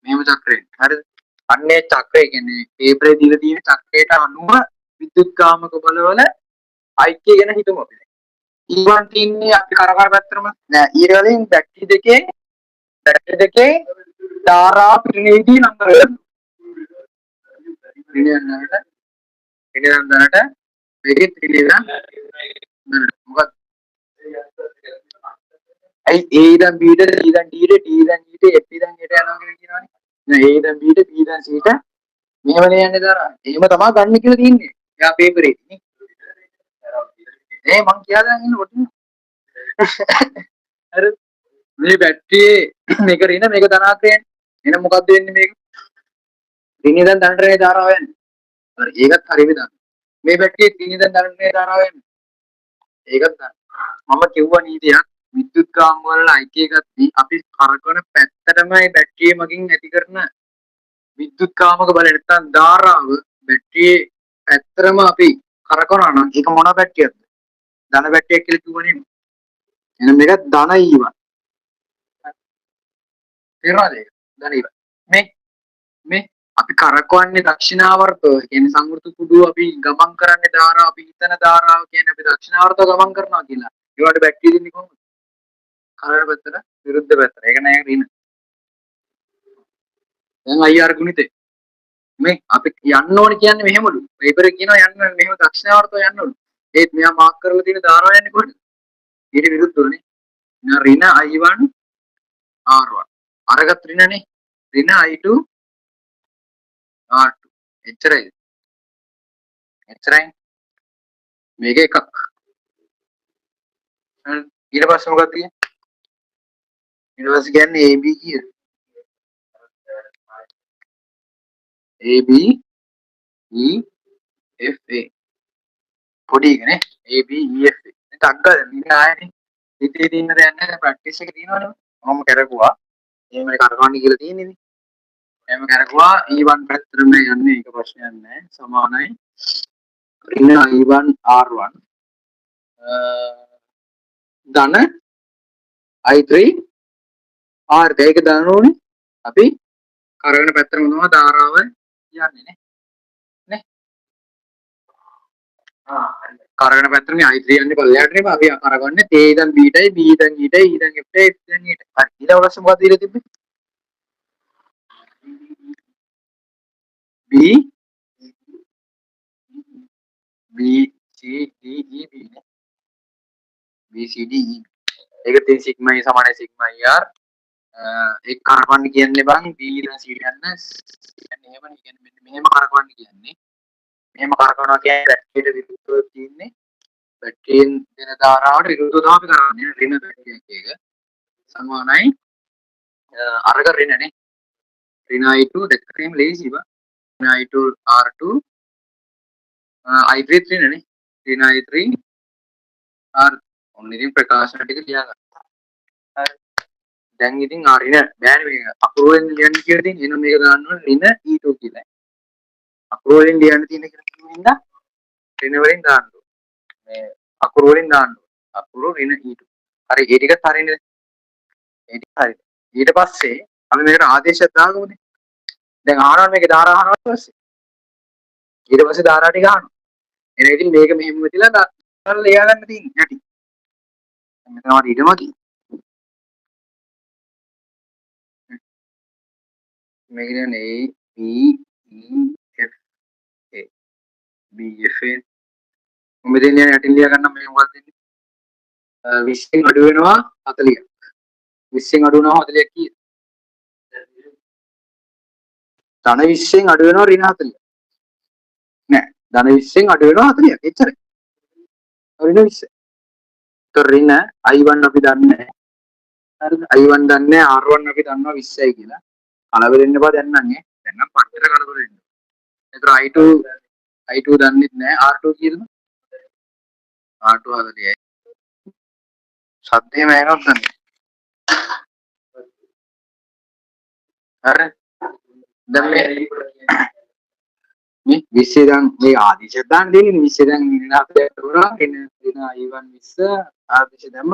මෙහෙම චක්‍රය. හරිද? අන්නේ චක්‍රය කියන්නේ පේපරේ දීලා තියෙන චක්‍රයට අනුව විද්‍යුත්කාමක බලවල ඓක්‍ය ගැන හිතමු අපි. E1 තින්නේ අපි කරකර පැත්තරම නෑ ඊට වලින් බැටරි දෙකේ ධාරා පිරිනීදී නම්බර ඉනියන් දැනට මේකේ පිළිලා මොකක්ද අයි A ඉඳන් B ට C ඉඳන් D ට D ඉඳන් E ට F ඉඳන් H යනවා කියලා කියනවනේ නෑ A ඉඳන් B ට B ඉඳන් C ට මෙහෙමනේ යන්නේ දාරා එහෙම තමයි ගන්න කියලා තියෙන්නේ යා පේපරේ නේ මං කියලා දැන් ඉන්න කොටින් අර මේ බැටරියේ මේක රින මේක ධනාත්මකයනේ එහෙනම් මොකද්ද වෙන්නේ මේක රින ඉඳන් ධනටනේ ධාරාව යන්නේ හරි ඒකත් හරි විදිහට මේ බැටරියේ රින ඉඳන් ධනටනේ ධාරාව යන්නේ ඒකත් මම කිව්වා නීතියක් විද්‍යුත්කාම වල අයිති එකක්දී අපි කරකවන පැත්තටම මේ බැටරිය මගින් ඇති කරන විද්‍යුත්කාමක බලය නැත්නම් ධාරාව බැටරියේ පැත්තරම අපි කරකවනවා නම් ඒක මොන බැටරියක්ද ධන බැටරියක් කියලා කිව්වනේ එහෙනම් මේක ධන ඊවන් තේරුණාද ඒක ධන ඊවන් මේ අපි කරකවන්නේ දක්ෂිනාවර්තව කියන්නේ සංවෘත කුඩුව අපි ගමන් කරන්නේ ධාරාව අපි හිතන ධාරාව කියන්නේ අපි දක්ෂිනාවර්තව ගමන් කරනවා කියලා ඒවට බැටරිය දෙන්නේ කොහොමද කරන පැත්තට විරුද්ධ පැත්තට ඒක නෑ රින දැන් අයියාර ගුණිතේ මේ අපි යන්න ඕනේ කියන්නේ මෙහෙමලු පේපරේ කියනවා යන්න මෙහෙම දක්ෂිනාවර්තව යන්න ඕනේ ඒත් මෙයා මාක් කරලා තියෙන ධාරාව යන්නේ කොහෙද ඊට විරුද්ධවනේ රින I1 R1 අරගත් රිනනේ ඍණ I2 R2 එච්චරයි මේක එකක් ඊට පස්සේ මොකක්ද කියන්නේ ඊට පස්සේ කියන්නේ AB කිය AB E F A පොඩි එකනේ AB E F A ටක් ගාලා ඉන්න ආයනේ හිතේ තියෙන දේ නැහැ ප්‍රැක්ටිස් එක තියෙනවනේ මම කරකුවා එහෙම කරකවන්න කියලා තියෙන්නේ නේ එහෙම කරකුවා E1 පැත්තටම යන්නේ ඒක ප්‍රශ්නයක් නැහැ සමානයි ඍණ I1 R1 ධන I3 R2 ඒක දානෝනේ අපි කරගෙන පැත්තටම තමයි ධාරාව යන්නේ නේ කරගෙන පැත්තටම I3 යන්නේ පල්ලෙහාට නේ අපි කරගන්නේ A ඉඳන් B ටයි B ඉඳන් E ටයි E ඉඳන් F ටයි F ඉඳන් E ට හරි ඊට අවශ්‍ය මොකක්ද දීලා තිබ්බේ B B C D E B නේ B C D E ඒක තියෙන සිග්මා E සමානයි සිග්මා ER ඒක කරකවන්න කියන්නේ බං B ඉඳන් C යන්න කියන්නේ එහෙමනේ කියන්නේ මෙන්න මෙහෙම කරකවන්න කියන්නේ මෙහෙම කරකවනවා කියන්නේ බැටරියට විරුද්ධව තියෙන්නේ බැටරියෙන් දෙන ධාරාවට විරුද්ධව අපි කරන්නේ ඍණ බැටරියක් එක සමානයි අරක ඍණනේ ඍණ I2 දෙකේම ලේසි බං ඍණ I2 R2 I3 ඍණනේ ඍණ I3 R ඔන්න ඉතින් ප්‍රකාශන ටික ලියාගන්න හරි දැන් ඉතින් ඍණ බෑනේ මේක අකුරු වලින් ලියන්න කියලා තියෙන එහෙනම් මේක දාන්න ඕනේ ඍණ E2 කියලා අකුරු වලින් ලියන්න තියෙන කියලා කියනවා ඍණ වලින් දාන්න මේ අකුරු වලින් දාන්න අකුරු ඍණ E2 හරි ඒ ටිකත් හරියන්නේ ඒ ටික හරි ඊට පස්සේ අපි මේකට ආදේශයක් දාගමුනේ දැන් අහනවා මේකේ ධාරා අහනවා පස්සේ ඊට පස්සේ ධාරා ටික අහනවා එහෙනම් ඉතින් මේක මෙහෙම වෙතිලා දාලා ලියා ගන්න තියෙන්නේ යටි මෙතන වල ඊටමකි මේක කියන්නේ A B E F A B F A මෙතන යටින් ලියා ගන්න මේ මොකක්ද දෙන්නේ 20න් අඩු වෙනවා 40ක් 20න් අඩු වෙනවා 40ක් කීයද ධන 20න් අඩු වෙනවා ඍණ 40 නෑ ධන 20න් අඩු වෙනවා 40ක් එච්චරයි ඍණ 20 તો ඍණ I1 අපි දන්නේ හරිද I1 දන්නේ R1 අපි දන්නවා 20යි කියලා කලබල වෙන්න බෑ දැන් නම් දැන් නම් පට්ටර කලබල වෙන්න ඒතර I2 දන්නෙත් නෑ R2 කියලා R2 40යි සද්දේම එනවද දන්නේ හරි දැන් මේ 20 දැන් මේ ආදිශය දාන්න දෙන්නේ 20 දැන් ඍණ 40ක් කරුණා ඍණ I1 20 ආදිශය දැම්ම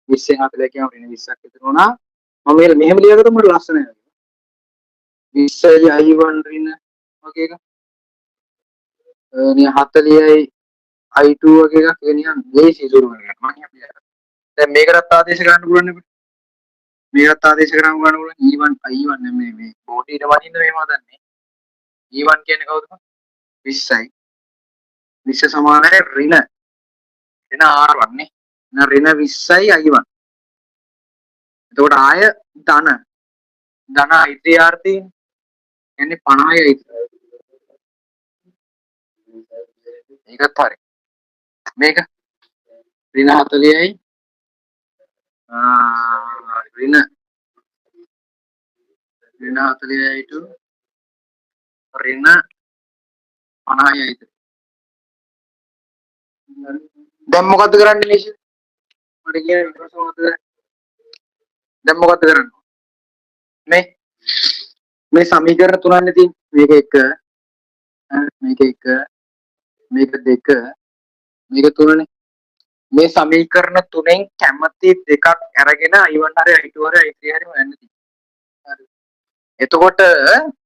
20න් 40 කියම ඍණ 20ක් විතර වුණා මම මෙහෙම ලියගත්තම මට ලස්සනයි 20යි I1 ඍණ වගේ එකක් නිය 40යි I2 වගේ එකක් ඒ නිකන් ලේසි සුළු වෙනවා මම කියන්නේ දැන් මේකටත් ආදේශ කරන්න පුළුවන් නේ මේකත් ආදේශ කරන්න පුළුවන් E1 I1 නෙමෙයි මේ බෝඩියට වදින්න මේව හදන්නේ E1 කියන්නේ කවුද 20යි 20 සමානයි ඍණ R1 නේ ඍණ 20යි I1 එතකොට ආය ධන I3 R3 කියන්නේ 50යි ඒකත් හරි මේක ඍණ 40යි ඍණ 40යි to ඍණ 50යි දැන් මොකද්ද කරන්නේ නිෂ මට කියන ප්‍රශ්න මොකද්ද දැන් මොකද්ද කරන්නේ මේ සමීකරණ තුනන්නේ තියෙන්නේ මේක 1 මේක 2 මේක 3නේ මේ සමීකරණ තුනෙන් කැමති දෙකක් අරගෙන I1 හරි I2 හරි I3 හරි හොයන්න තියෙනවා හරි එතකොට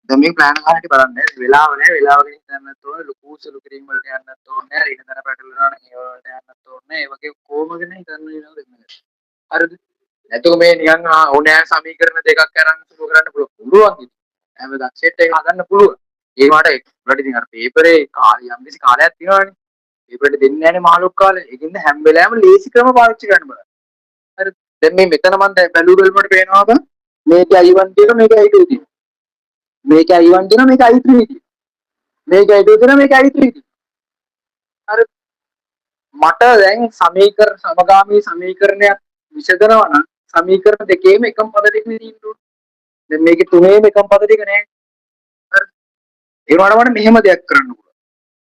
දැන් මේ ප්ලෑන් එකකට බලන්න වෙලාව නැහැ වෙලාවකින් යන්නත් ඕනේ ලොකු සුළු කිරීම වලට යන්නත් ඕනේ රින දන පැටලනවා නම් ඒ වලට යන්නත් ඕනේ ඒ වගේ කොහොමද නේ හිතන්න වෙනවද දෙන්න හරිද එතකොට මේ නිකන් ඕනෑ සමීකරණ දෙකක් අරන් සුළු කරන්න පුළුවන් ඉතින් හැමදාම සෙට් එක හදන්න පුළුවන් ඒ වට වලට ඉතින් අර පේපරේ කාලය යම් කිසි කාලයක් තියෙනවානේ පේපරේට දෙන්නේ නැහැනේ මහලොක් කාලේ ඒකින්ද හැම වෙලාවෙම ලේසි ක්‍රම පාවිච්චි කරන්න බලන්න හරි දැන් මේ මෙතන මම දැන් බැලුව බැලමට පේනවා බං මේක I1 තියෙනවා මේක I2 තියෙනවා මේක I1 තියෙනවා මේක I3 තියෙනවා. මේක I2 තියෙනවා මේක I3 තියෙනවා. අර මට දැන් සමීකරණ සමගාමී සමීකරණයක් විසඳනවා නම් සමීකරණ දෙකේම එකම පද ටික තියෙනවා. දැන් මේකේ තුනේම එකම පද ටික නෑ. හරි. ඒ වුණාට මට මෙහෙම දෙයක් කරන්න පුළුවන්.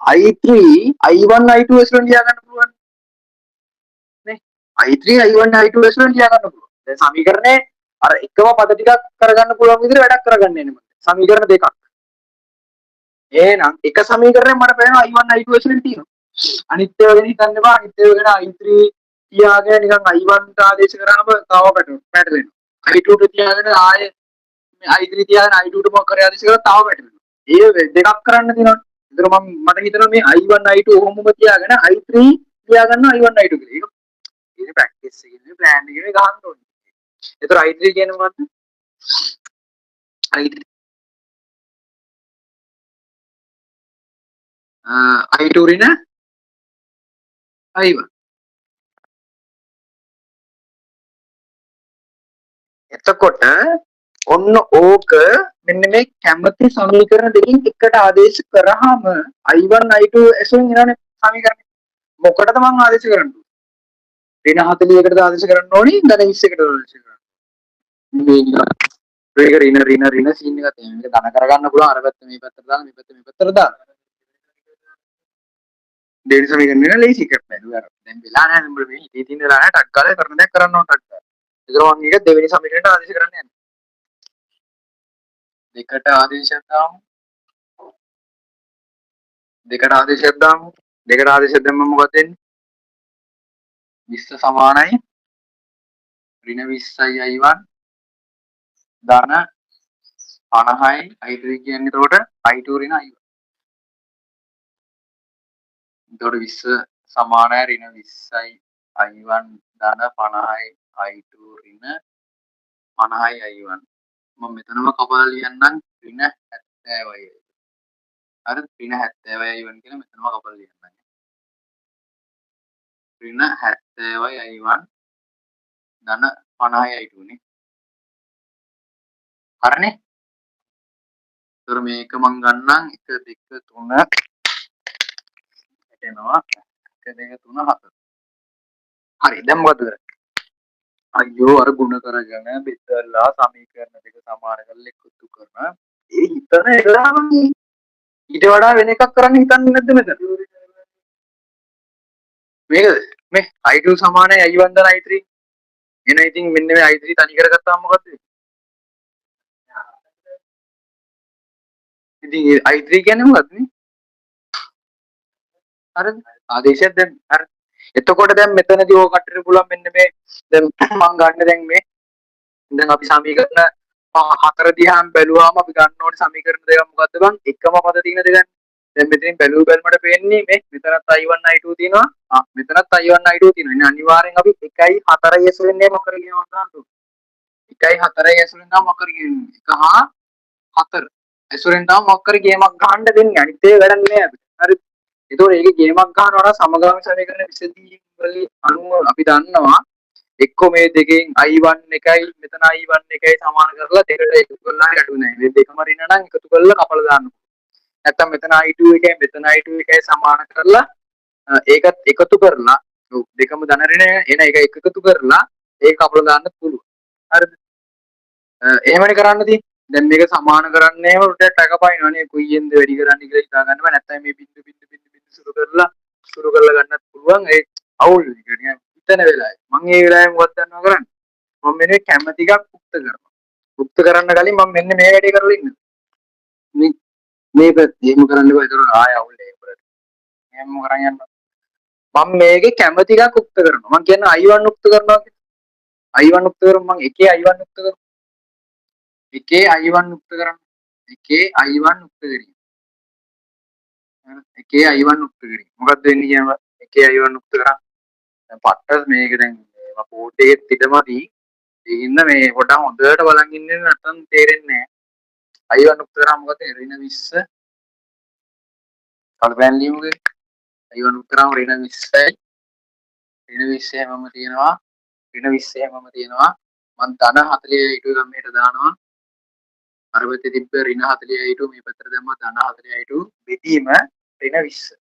I3 I1 I2 ඇතුළෙන් ලියා ගන්න පුළුවන්. නේ? I3 I1 I2 ඇතුළෙන් ලියා ගන්න පුළුවන්. දැන් සමීකරණේ අර එකම පද ටිකක් කරගන්න පුළුවන් විදිහට වැඩක් කරගන්න එන්නේ මම. සමීකරණ දෙකක්. එහෙනම් එක සමීකරණයක් මට පේනවා I1 I2 ඇතුළෙන් තියෙනවා. අනිත් ඒවා ගැන හිතන්න එපා. අනිත් ඒවා ගැන I3 තියාගෙන නිකන් I1 ට ආදේශ කරාම තව පැටලෙනවා. I2 ට තියාගෙන ආයේ I3 තියාගෙන I2 ට මොකක් කරේ ආදේශ කරලා තව පැටලෙනවා. ඒ දෙකක් කරන්න තියෙනවා. ඒතර මට හිතෙනවා මේ I1 I2 ඔහොමම තියාගෙන I3 තියාගන්න I1 I2 කියලා. ඒක ප්‍රැක්ටිස් එකේ ප්ලෑන් එකේ ගහන්න ඕනේ. ඒතර I3 කියන්නේ මොකද්ද? I3 I2 රින I1. එතකොට ඔන්න ඕක මෙන්න මේ කැමති සමීකරණ දෙකකින් එකට ආදේශ කරාම I1 I2 ඇසුරින් එනවනේ සමීකරණ. මොකටද මම ආදේශ කරන්නේ? ඍණ 40කට ආදේශ කරන්න ඕනි ධන 20කට ආදේශ කරන්න. මේක ඍණ සීන් එකක් තියෙනවා. මේක ධන කරගන්න පුළුවන් අර පැත්ත මේ පැත්තට දාලා මේ පැත්ත මේ පැත්තට දාලා. දෙවෙනි සමීකරණය නේ ලේසි කරන්න බෑ. දැන් වෙලා නැහැ නේද මේ ඉතින් තියෙන වෙලා නැහැ ටක් ගාලා කරන දේ කරන්න ඕන ටක් ගාලා. ඒක මම මේක දෙවෙනි සමීකරණයට ආදේශ කරන්න යන්නේ. දෙකට ආදේශයක් දාමු. දෙකට ආදේශයක් දාමු. දෙකට ආදේශයක් දැම්මම මොකද වෙන්නේ? 20 සමානයි ඍණ 20යි I1 ධන 50යි I3 කියන්නේ එතකොට I2 ඍණ I1. එතකොට 20 සමානයි ඍණ 20යි I1 ධන 50යි I2 ඍණ 50යි I1. මම මෙතනම කපලා ලියන්නම් ඍණ 70යි. හරි ඍණ 70යි I1 කියලා මෙතනම කපලා ලියන්නම්. ඍණ 70යි I1 ධන 50යි I2 නේ. හරිනේ? ඒතර මේක මම ගන්නම් 1 2 3 එනවා 1 2 3 4. හරි දැන් මොකද කරන්නේ? අයියෝ අර ගුණ කරගෙන බෙදලා සමීකරණ දෙක සමාන කරලා එකතු කරන ඒ හිතන එකම ඊට වඩා වෙන එකක් කරන්න හිතන්නේ නැද්ද මෙතන? මේකද? මේ I2 සමානයි I1 ධන I3. එන ඉතින් මෙන්න මේ I3 තනි කරගත්තාම මොකද වෙන්නේ? ඉතින් I3 කියන්නේ මොකක්ද නේ? හරිද? ආදේශයක් දැන් හරි. එතකොට දැන් මෙතනදී ඕක කටට පුළුවන් මෙන්න මේ දැන් මම ගන්න දැන් මේ දැන් අපි සමීකරණ හතර දිහාම බැලුවාම අපි ගන්න ඕනේ සමීකරණ දෙක මොකද්ද බං? එකම පද තියෙන දෙකක්. දැන් මෙතනින් බැලුව බැලමට පේන්නේ මේ මෙතනත් I1 I2 තියෙනවා. මෙතනත් I1 I2 තියෙනවා. ඉතින් අනිවාර්යෙන් අපි 1යි 4යි ඇසුරෙන් මේ මොකද කියනවා ගන්න. 1යි 4යි ඇසුරෙන් තමයි මොකද කියන්නේ. 1 හා 4 ඇසුරෙන් තමයි මොකක් හරි ගේමක් ගහන්න දෙන්නේ. අනිත් ඒවා වැඩක් නෑ අපිට. හරි. ඒතකොට ඒකේ ගේමක් ගන්නවා නම් සමගාමී සමීකරණ විසඳීම් වලින් අනුව අපි දන්නවා එක්ක මේ දෙකෙන් I1 එකයි මෙතන I1 එකයි සමාන කරලා දෙකට එකතු කරලා ගැටුනේ නැහැ. මේ දෙකම රින නම් එකතු කරලා කපලා දාන්න. නැත්තම් මෙතන I2 එකයි මෙතන I2 එකයි සමාන කරලා ඒකත් එකතු කරලා දෙකම ධන රින එන එක එකතු කරලා ඒක කපලා දාන්න පුළුවන්. හරිද? එහෙමනේ කරන්න තියෙන්නේ. දැන් මේක සමාන කරන්නේම රුටට ටකපයින්වනේ කුයියෙන්ද වැඩි කරන්න කියලා හිතා ගන්න බෑ. නැත්තම් මේ බින්දු බින්දු බින්දු බින්දු සුරු කරලා ගන්නත් පුළුවන්. ඒ අවුල් එක නිකන් හිතන වෙලාවේ. මම ඒ වෙලාවේ මොකක්ද දන්නව කරන්නේ? මම මෙන්න කැමැති එකක් උක්ත කරනවා. උක්ත කරන්න කලින් මම මෙන්න මේ වැඩේ කරලා ඉන්නවා. මේ මේ පැත්තේ එහෙම කරන්න බෑ. ඒක ආය අවුල් ඒක උඩට. එහෙම කරන් යන්න. මම මේකේ කැමැති එකක් උක්ත කරනවා. මම කියන්නේ I1 උක්ත කරනවා කියලා. I1 උක්ත කරමු මම එකේ I1 උක්ත කරමු. එකේ I1 උක්ත කරන්න. එකේ I1 උක්ත කිරීම. එකේ I1 උක්ත කිරීම. මොකක්ද වෙන්නේ කියනවා? එකේ I1 උක්ත කරා. දැන් පට්ට මේක දැන් මම කෝඩ් එකේ පිටමදී ඉන්න මේ පොඩ්ඩක් හොඳට බලන් ඉන්නේ නැත්නම් තේරෙන්නේ නැහැ. I1 උක්ත කරා මොකද? ඍණ 20 කල්පයන් ලියමුගේ. I1 උක්ත කරාම ඍණ 20යි. ඍණ 20 හැමම තියෙනවා. ඍණ 20 හැමම තියෙනවා. මම ධන 40 ඊට ගම්මේට දානවා. අර වෙතේ තිබ්බ ඍණ 40යි මේ පැත්තට දැම්මා ධන 40යි බෙදීම ඍණ 20.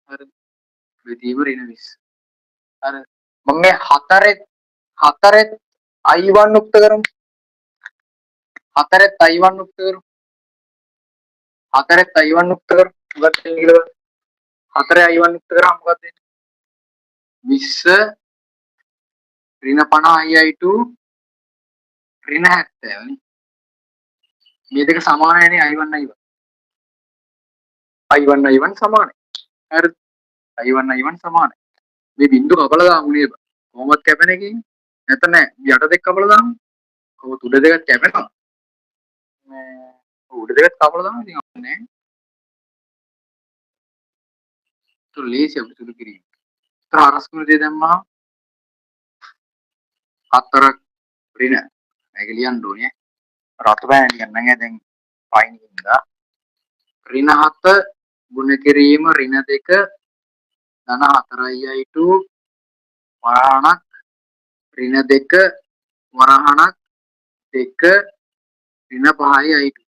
හරි. බෙදීම ඍණ 20. හරි. මම මේ හතරේ I1 උක්ත කරමු. හතරේ I1 උක්ත කරමු. හතරේ I1 උක්ත කරමු. මොකක්ද කියලා? හතරේ I1 උක්ත කරාම මොකක්ද වෙන්නේ? 20 ඍණ 50i2 ඍණ 70 නේ. මේ දෙක සමානයි නේ I1 I1 සමානයි. හරිද? I1 සමානයි. මේ බිංදු කපලා දාමු නේද? කොහොමද කැපෙන එකකින්? නැත්නම් නෑ යට දෙක කපලා දාමු. කොහොමද උඩ දෙකක් කැපෙනවා? මේ උඩ දෙකක් කපලා දාමු ඉතින් නෑ. તો ලේසි අපි සුදු කිරීම. තරස්කුණේ දැම්මා හතරක් ඍණ. මේක ලියන්න ඕනේ. රතු බෑන් ලියන්න නෑ දැන් පයින් ඉඳලා. ඍණ 7 ගුණ කිරීම ඍණ 2 ධන 4i2 වරහණක් ඍණ 2 වරහණක් 2 ඍණ 5i2.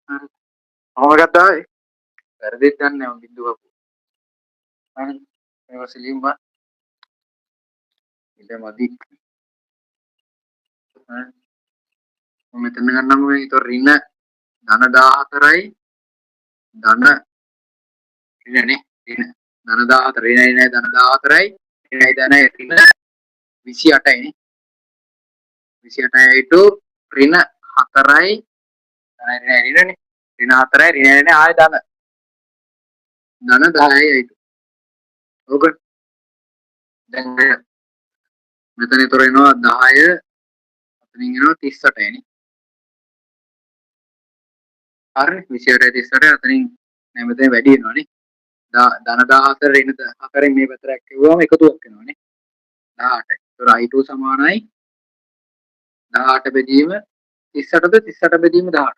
හරි. කොහොමද ගත්තාවේ? වැරදිත් ගන්න නෑ බින්දුව කපුව. හරි. මේක සිලිම් බා. ඉත මදි. හරි. මම මෙතන ගන්නම මේ ඊට ඍණ ධන 14යි ධන ඍණනේ ඍණ ධන 14 ඍණයි නෑ ධන 14යි ඍණයි ධනයි ඍණ 28යි නේ 28යි ඍණ 4යි ධනයි ඍණනේ ඍණ 4යි ඍණයි ආය ධන 10යි ඕක දැන් මෙතන ඊතර එනවා 10 අතනින් එනවා 38යි නේ හරි 28යි 38යි අතනින් නෑ මෙතන වැඩි වෙනවා නේ ධන 14 ඍණ 4න් මේ පැත්තට කිව්වම එකතුවක් වෙනවා නේ 18යි. ඒතර I2 සමානයි 18 බෙදීම 38ද 38 බෙදීම 18.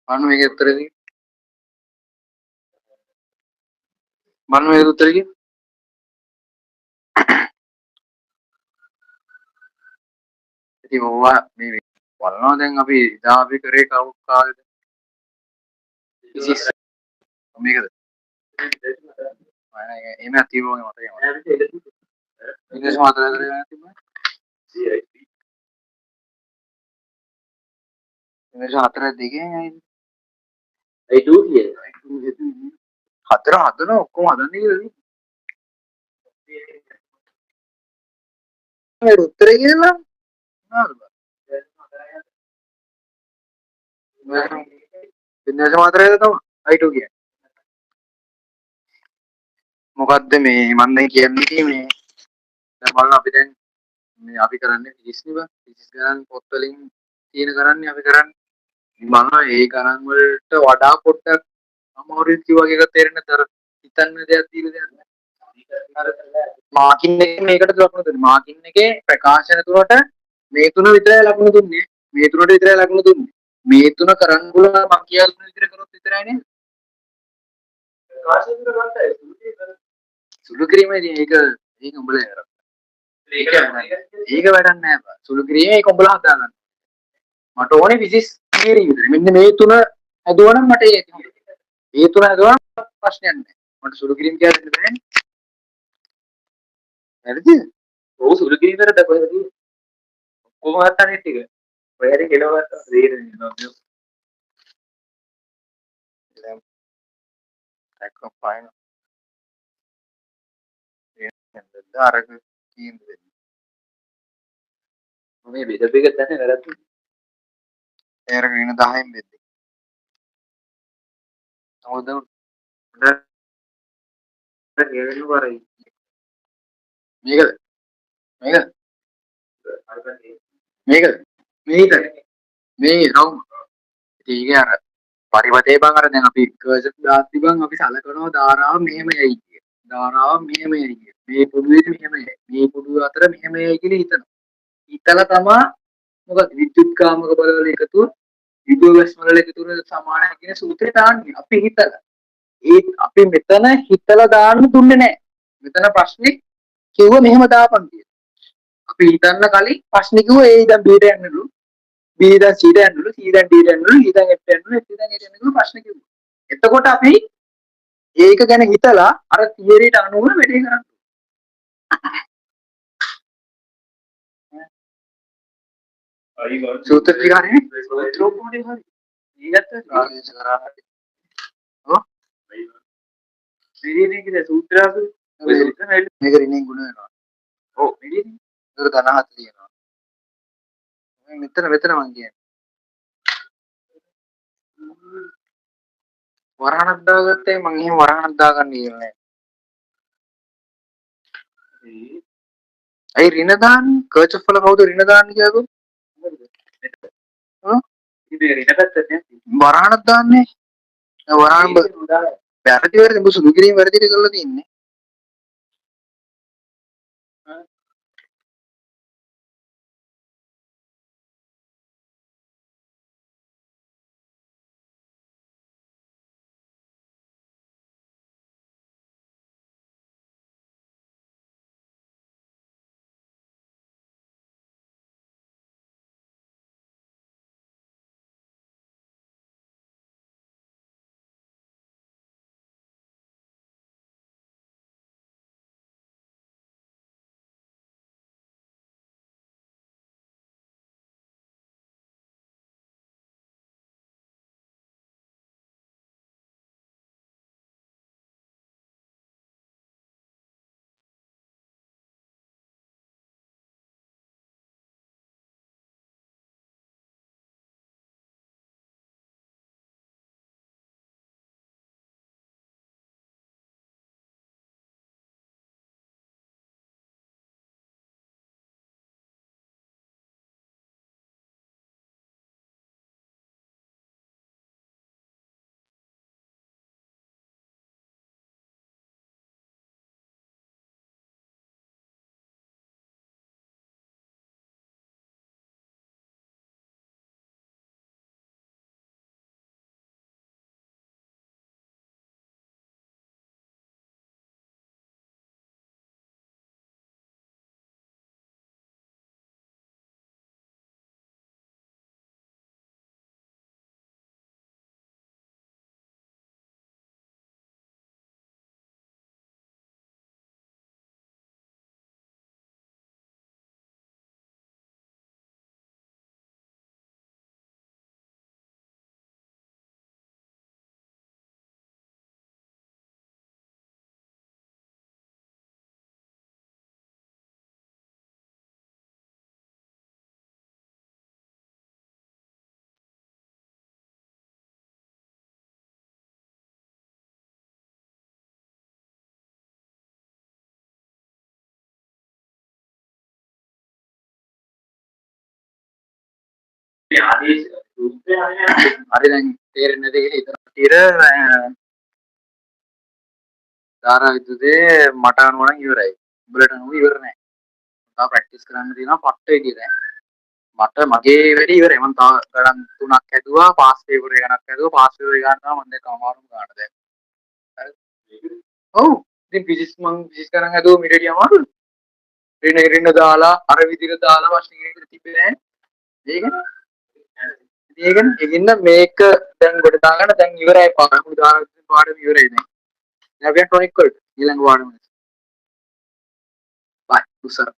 අන්න මේකේ උත්තරේ තියෙන්නේ. මම මේකේ උත්තරේ කිව්වේ. ඉතින් ඕවා මේ බලනවා දැන් අපි ඉදා අපි කරේ කවුද කාලෙද? 26 මේකද? එහෙම තියුණා මතකයි මට. ඉංග්‍රීසි මාතෘකාව කරගෙන තිබුණා. ඉංග්‍රීසි 4 දෙකෙන් ඇයිද? I2 කියන්නේ. හතර හදන ඔක්කොම හදන්නේ කියලා. මේ උත්තරේ කියලා නේද? ඉංග්‍රීසි මාතෘකාව තමයි I2 කියන්නේ. මොකද්ද මේ මම දැන් කියන්නේ මේ දැන් බලන්න අපි දැන් මේ අපි කරන්නේ ෆිසික්ස් නේ බං ෆිසික්ස් ගණන් පොත් වලින් තියෙන කරන්නේ අපි කරන්නේ බලනවා ඒ ගණන් වලට වඩා පොඩ්ඩක් අමාරුයි කිව්වා එක තේරෙන්නේ නැතර හිතන්න දෙයක් තියෙන දෙයක් නෑ මාකින් එකේ මේකට ලකුණු දුන්නේ මාකින් එකේ ප්‍රකාශන තුනට මේ තුන විතරයි ලකුණු දුන්නේ මේ තුනට විතරයි ලකුණු දුන්නේ මේ තුන කරන් බුණා මං කියලා විතර කරොත් විතරයි නේද ප්‍රකාශන තුන ගන්නයි සුළු කිරීමේදී ඒක උඹලා කරා ඒක වැඩක් නෑ බා. සුළු කිරීමේ ඒක උඹලා හදා ගන්න. මට ඕනේ ෆිසික්ස් තියරි විතරයි. මෙන්න මේ තුන හදුවනම් මට ඒ මේ තුන හදුවනම් ප්‍රශ්නයක් නෑ. මට සුළු කිරීම කියන්නේ බෑනේ. හරිද? ඔව් සුළු කිරීම කරද්ද කොහෙද තියෙන්නේ? කොහොම හත්තනේ ටික. ඔයාලේ කෙලවගත්ත තේරෙන්නේ නෑ. දැන් එකක් පයින්. එන්න අරක කීන්ද මේ බෙදපු එක තමයි වැරද්ද. ඒර වෙන 10න් බෙද්දේ. හොඳ හොඳ කරයි. මේකද? මේකද? මේකද? මේකද? මේ රවුම්. ඒක අර පරිවතේ බං අර දැන් අපි කර්සර් දාද්දි බං අපි සලකනවා ධාරාව මෙහෙමයි කිය. ධාරාව මෙහෙමයි කිය. මේ පොඩුවේ මෙහෙමයි. මේ පොඩුව අතර මෙහෙමයි කියලා හිතනවා. හිතලා තමයි මොකද විද්‍යුත් කාමක බලවල එකතුව විදුව වැස් වල එකතුව සමානයි කියන සූත්‍රය දාන්නේ. අපි හිතලා. ඒ අපි මෙතන හිතලා දාන්න දුන්නේ නැහැ. මෙතන ප්‍රශ්නේ කිව්ව මෙහෙම දාපන් කියලා. අපි හිතන්න කලින් ප්‍රශ්නේ කිව්වා A ඉඳන් Bට යන්නලු B ඉඳන් Cට යන්නලු C ඉඳන් Dට යන්නලු E ඉඳන් Fට යන්නලු F ඉඳන් Gට යන්නලු ප්‍රශ්නේ කිව්වා. එතකොට අපි ඒක ගැන හිතලා අර තියරියට අනුව වැඩේ කරන්න. සූත්‍ර ටික හරිනේ. සූත්‍ර පොඩි හරි. ඊගත්ත ආදේශ කරා. ඔව්. ඉතින් මේකේ සූත්‍ර අසු මේක රිනින් ගුණ වෙනවා. ඔව් ඉතින් ඒක ධන 7 තියෙනවා. මෙතන මං කියන්නේ. වරහණක් දාගත්තේ මං එහෙම වරහණක් දාගන්න ඉන්නේ. අයි රින දාන්නේ කර්චොෆ් වල කවුද රින දාන්නේ කියලාද? හ්ම්? ඉතින් රින පැත්තට වරහණක් දාන්නේ. වරහණ වැරදි උඹ සුදු කිරීම වැරදිද කරලා තින්නේ. ආදේශ සූත්‍රය හරි දැන් තේරෙන්නේ නැති කියලා ඉතින් ධාරා විද්‍යුතේ මට අනුව නම් ඉවරයි. උඹලට අනුව ඉවර නෑ. තා ප්‍රැක්ටිස් කරන්න තියෙනවා පට්ට විදියට. මට මගේ වැඩේ ඉවරයි. මම තව ගණන් 3ක් හැදුවා, පාස් පේපර් එකක් හැදුවා, පාස් පේපර් එක ගන්නවා මම දැන් අමාරුම ගන්න දැන්. හරි. ඔව්. ඉතින් ෆිසික්ස් මම ෆිසික්ස් ගණන් හැදුවා මිඩිය අමාරුයි. රින දාලා අර විදියට දාලා ප්‍රශ්න කෙනෙක් තිබ්බේ නෑ. ඒකනේ. ඒකෙන් මේක දැන් ගොඩ දාගන්න දැන් ඉවරයි පාඩම ඉවරයි දැන්. දැන් අපි යන්න ටොනික් වලට ඊළඟ පාඩම. බයි උසර.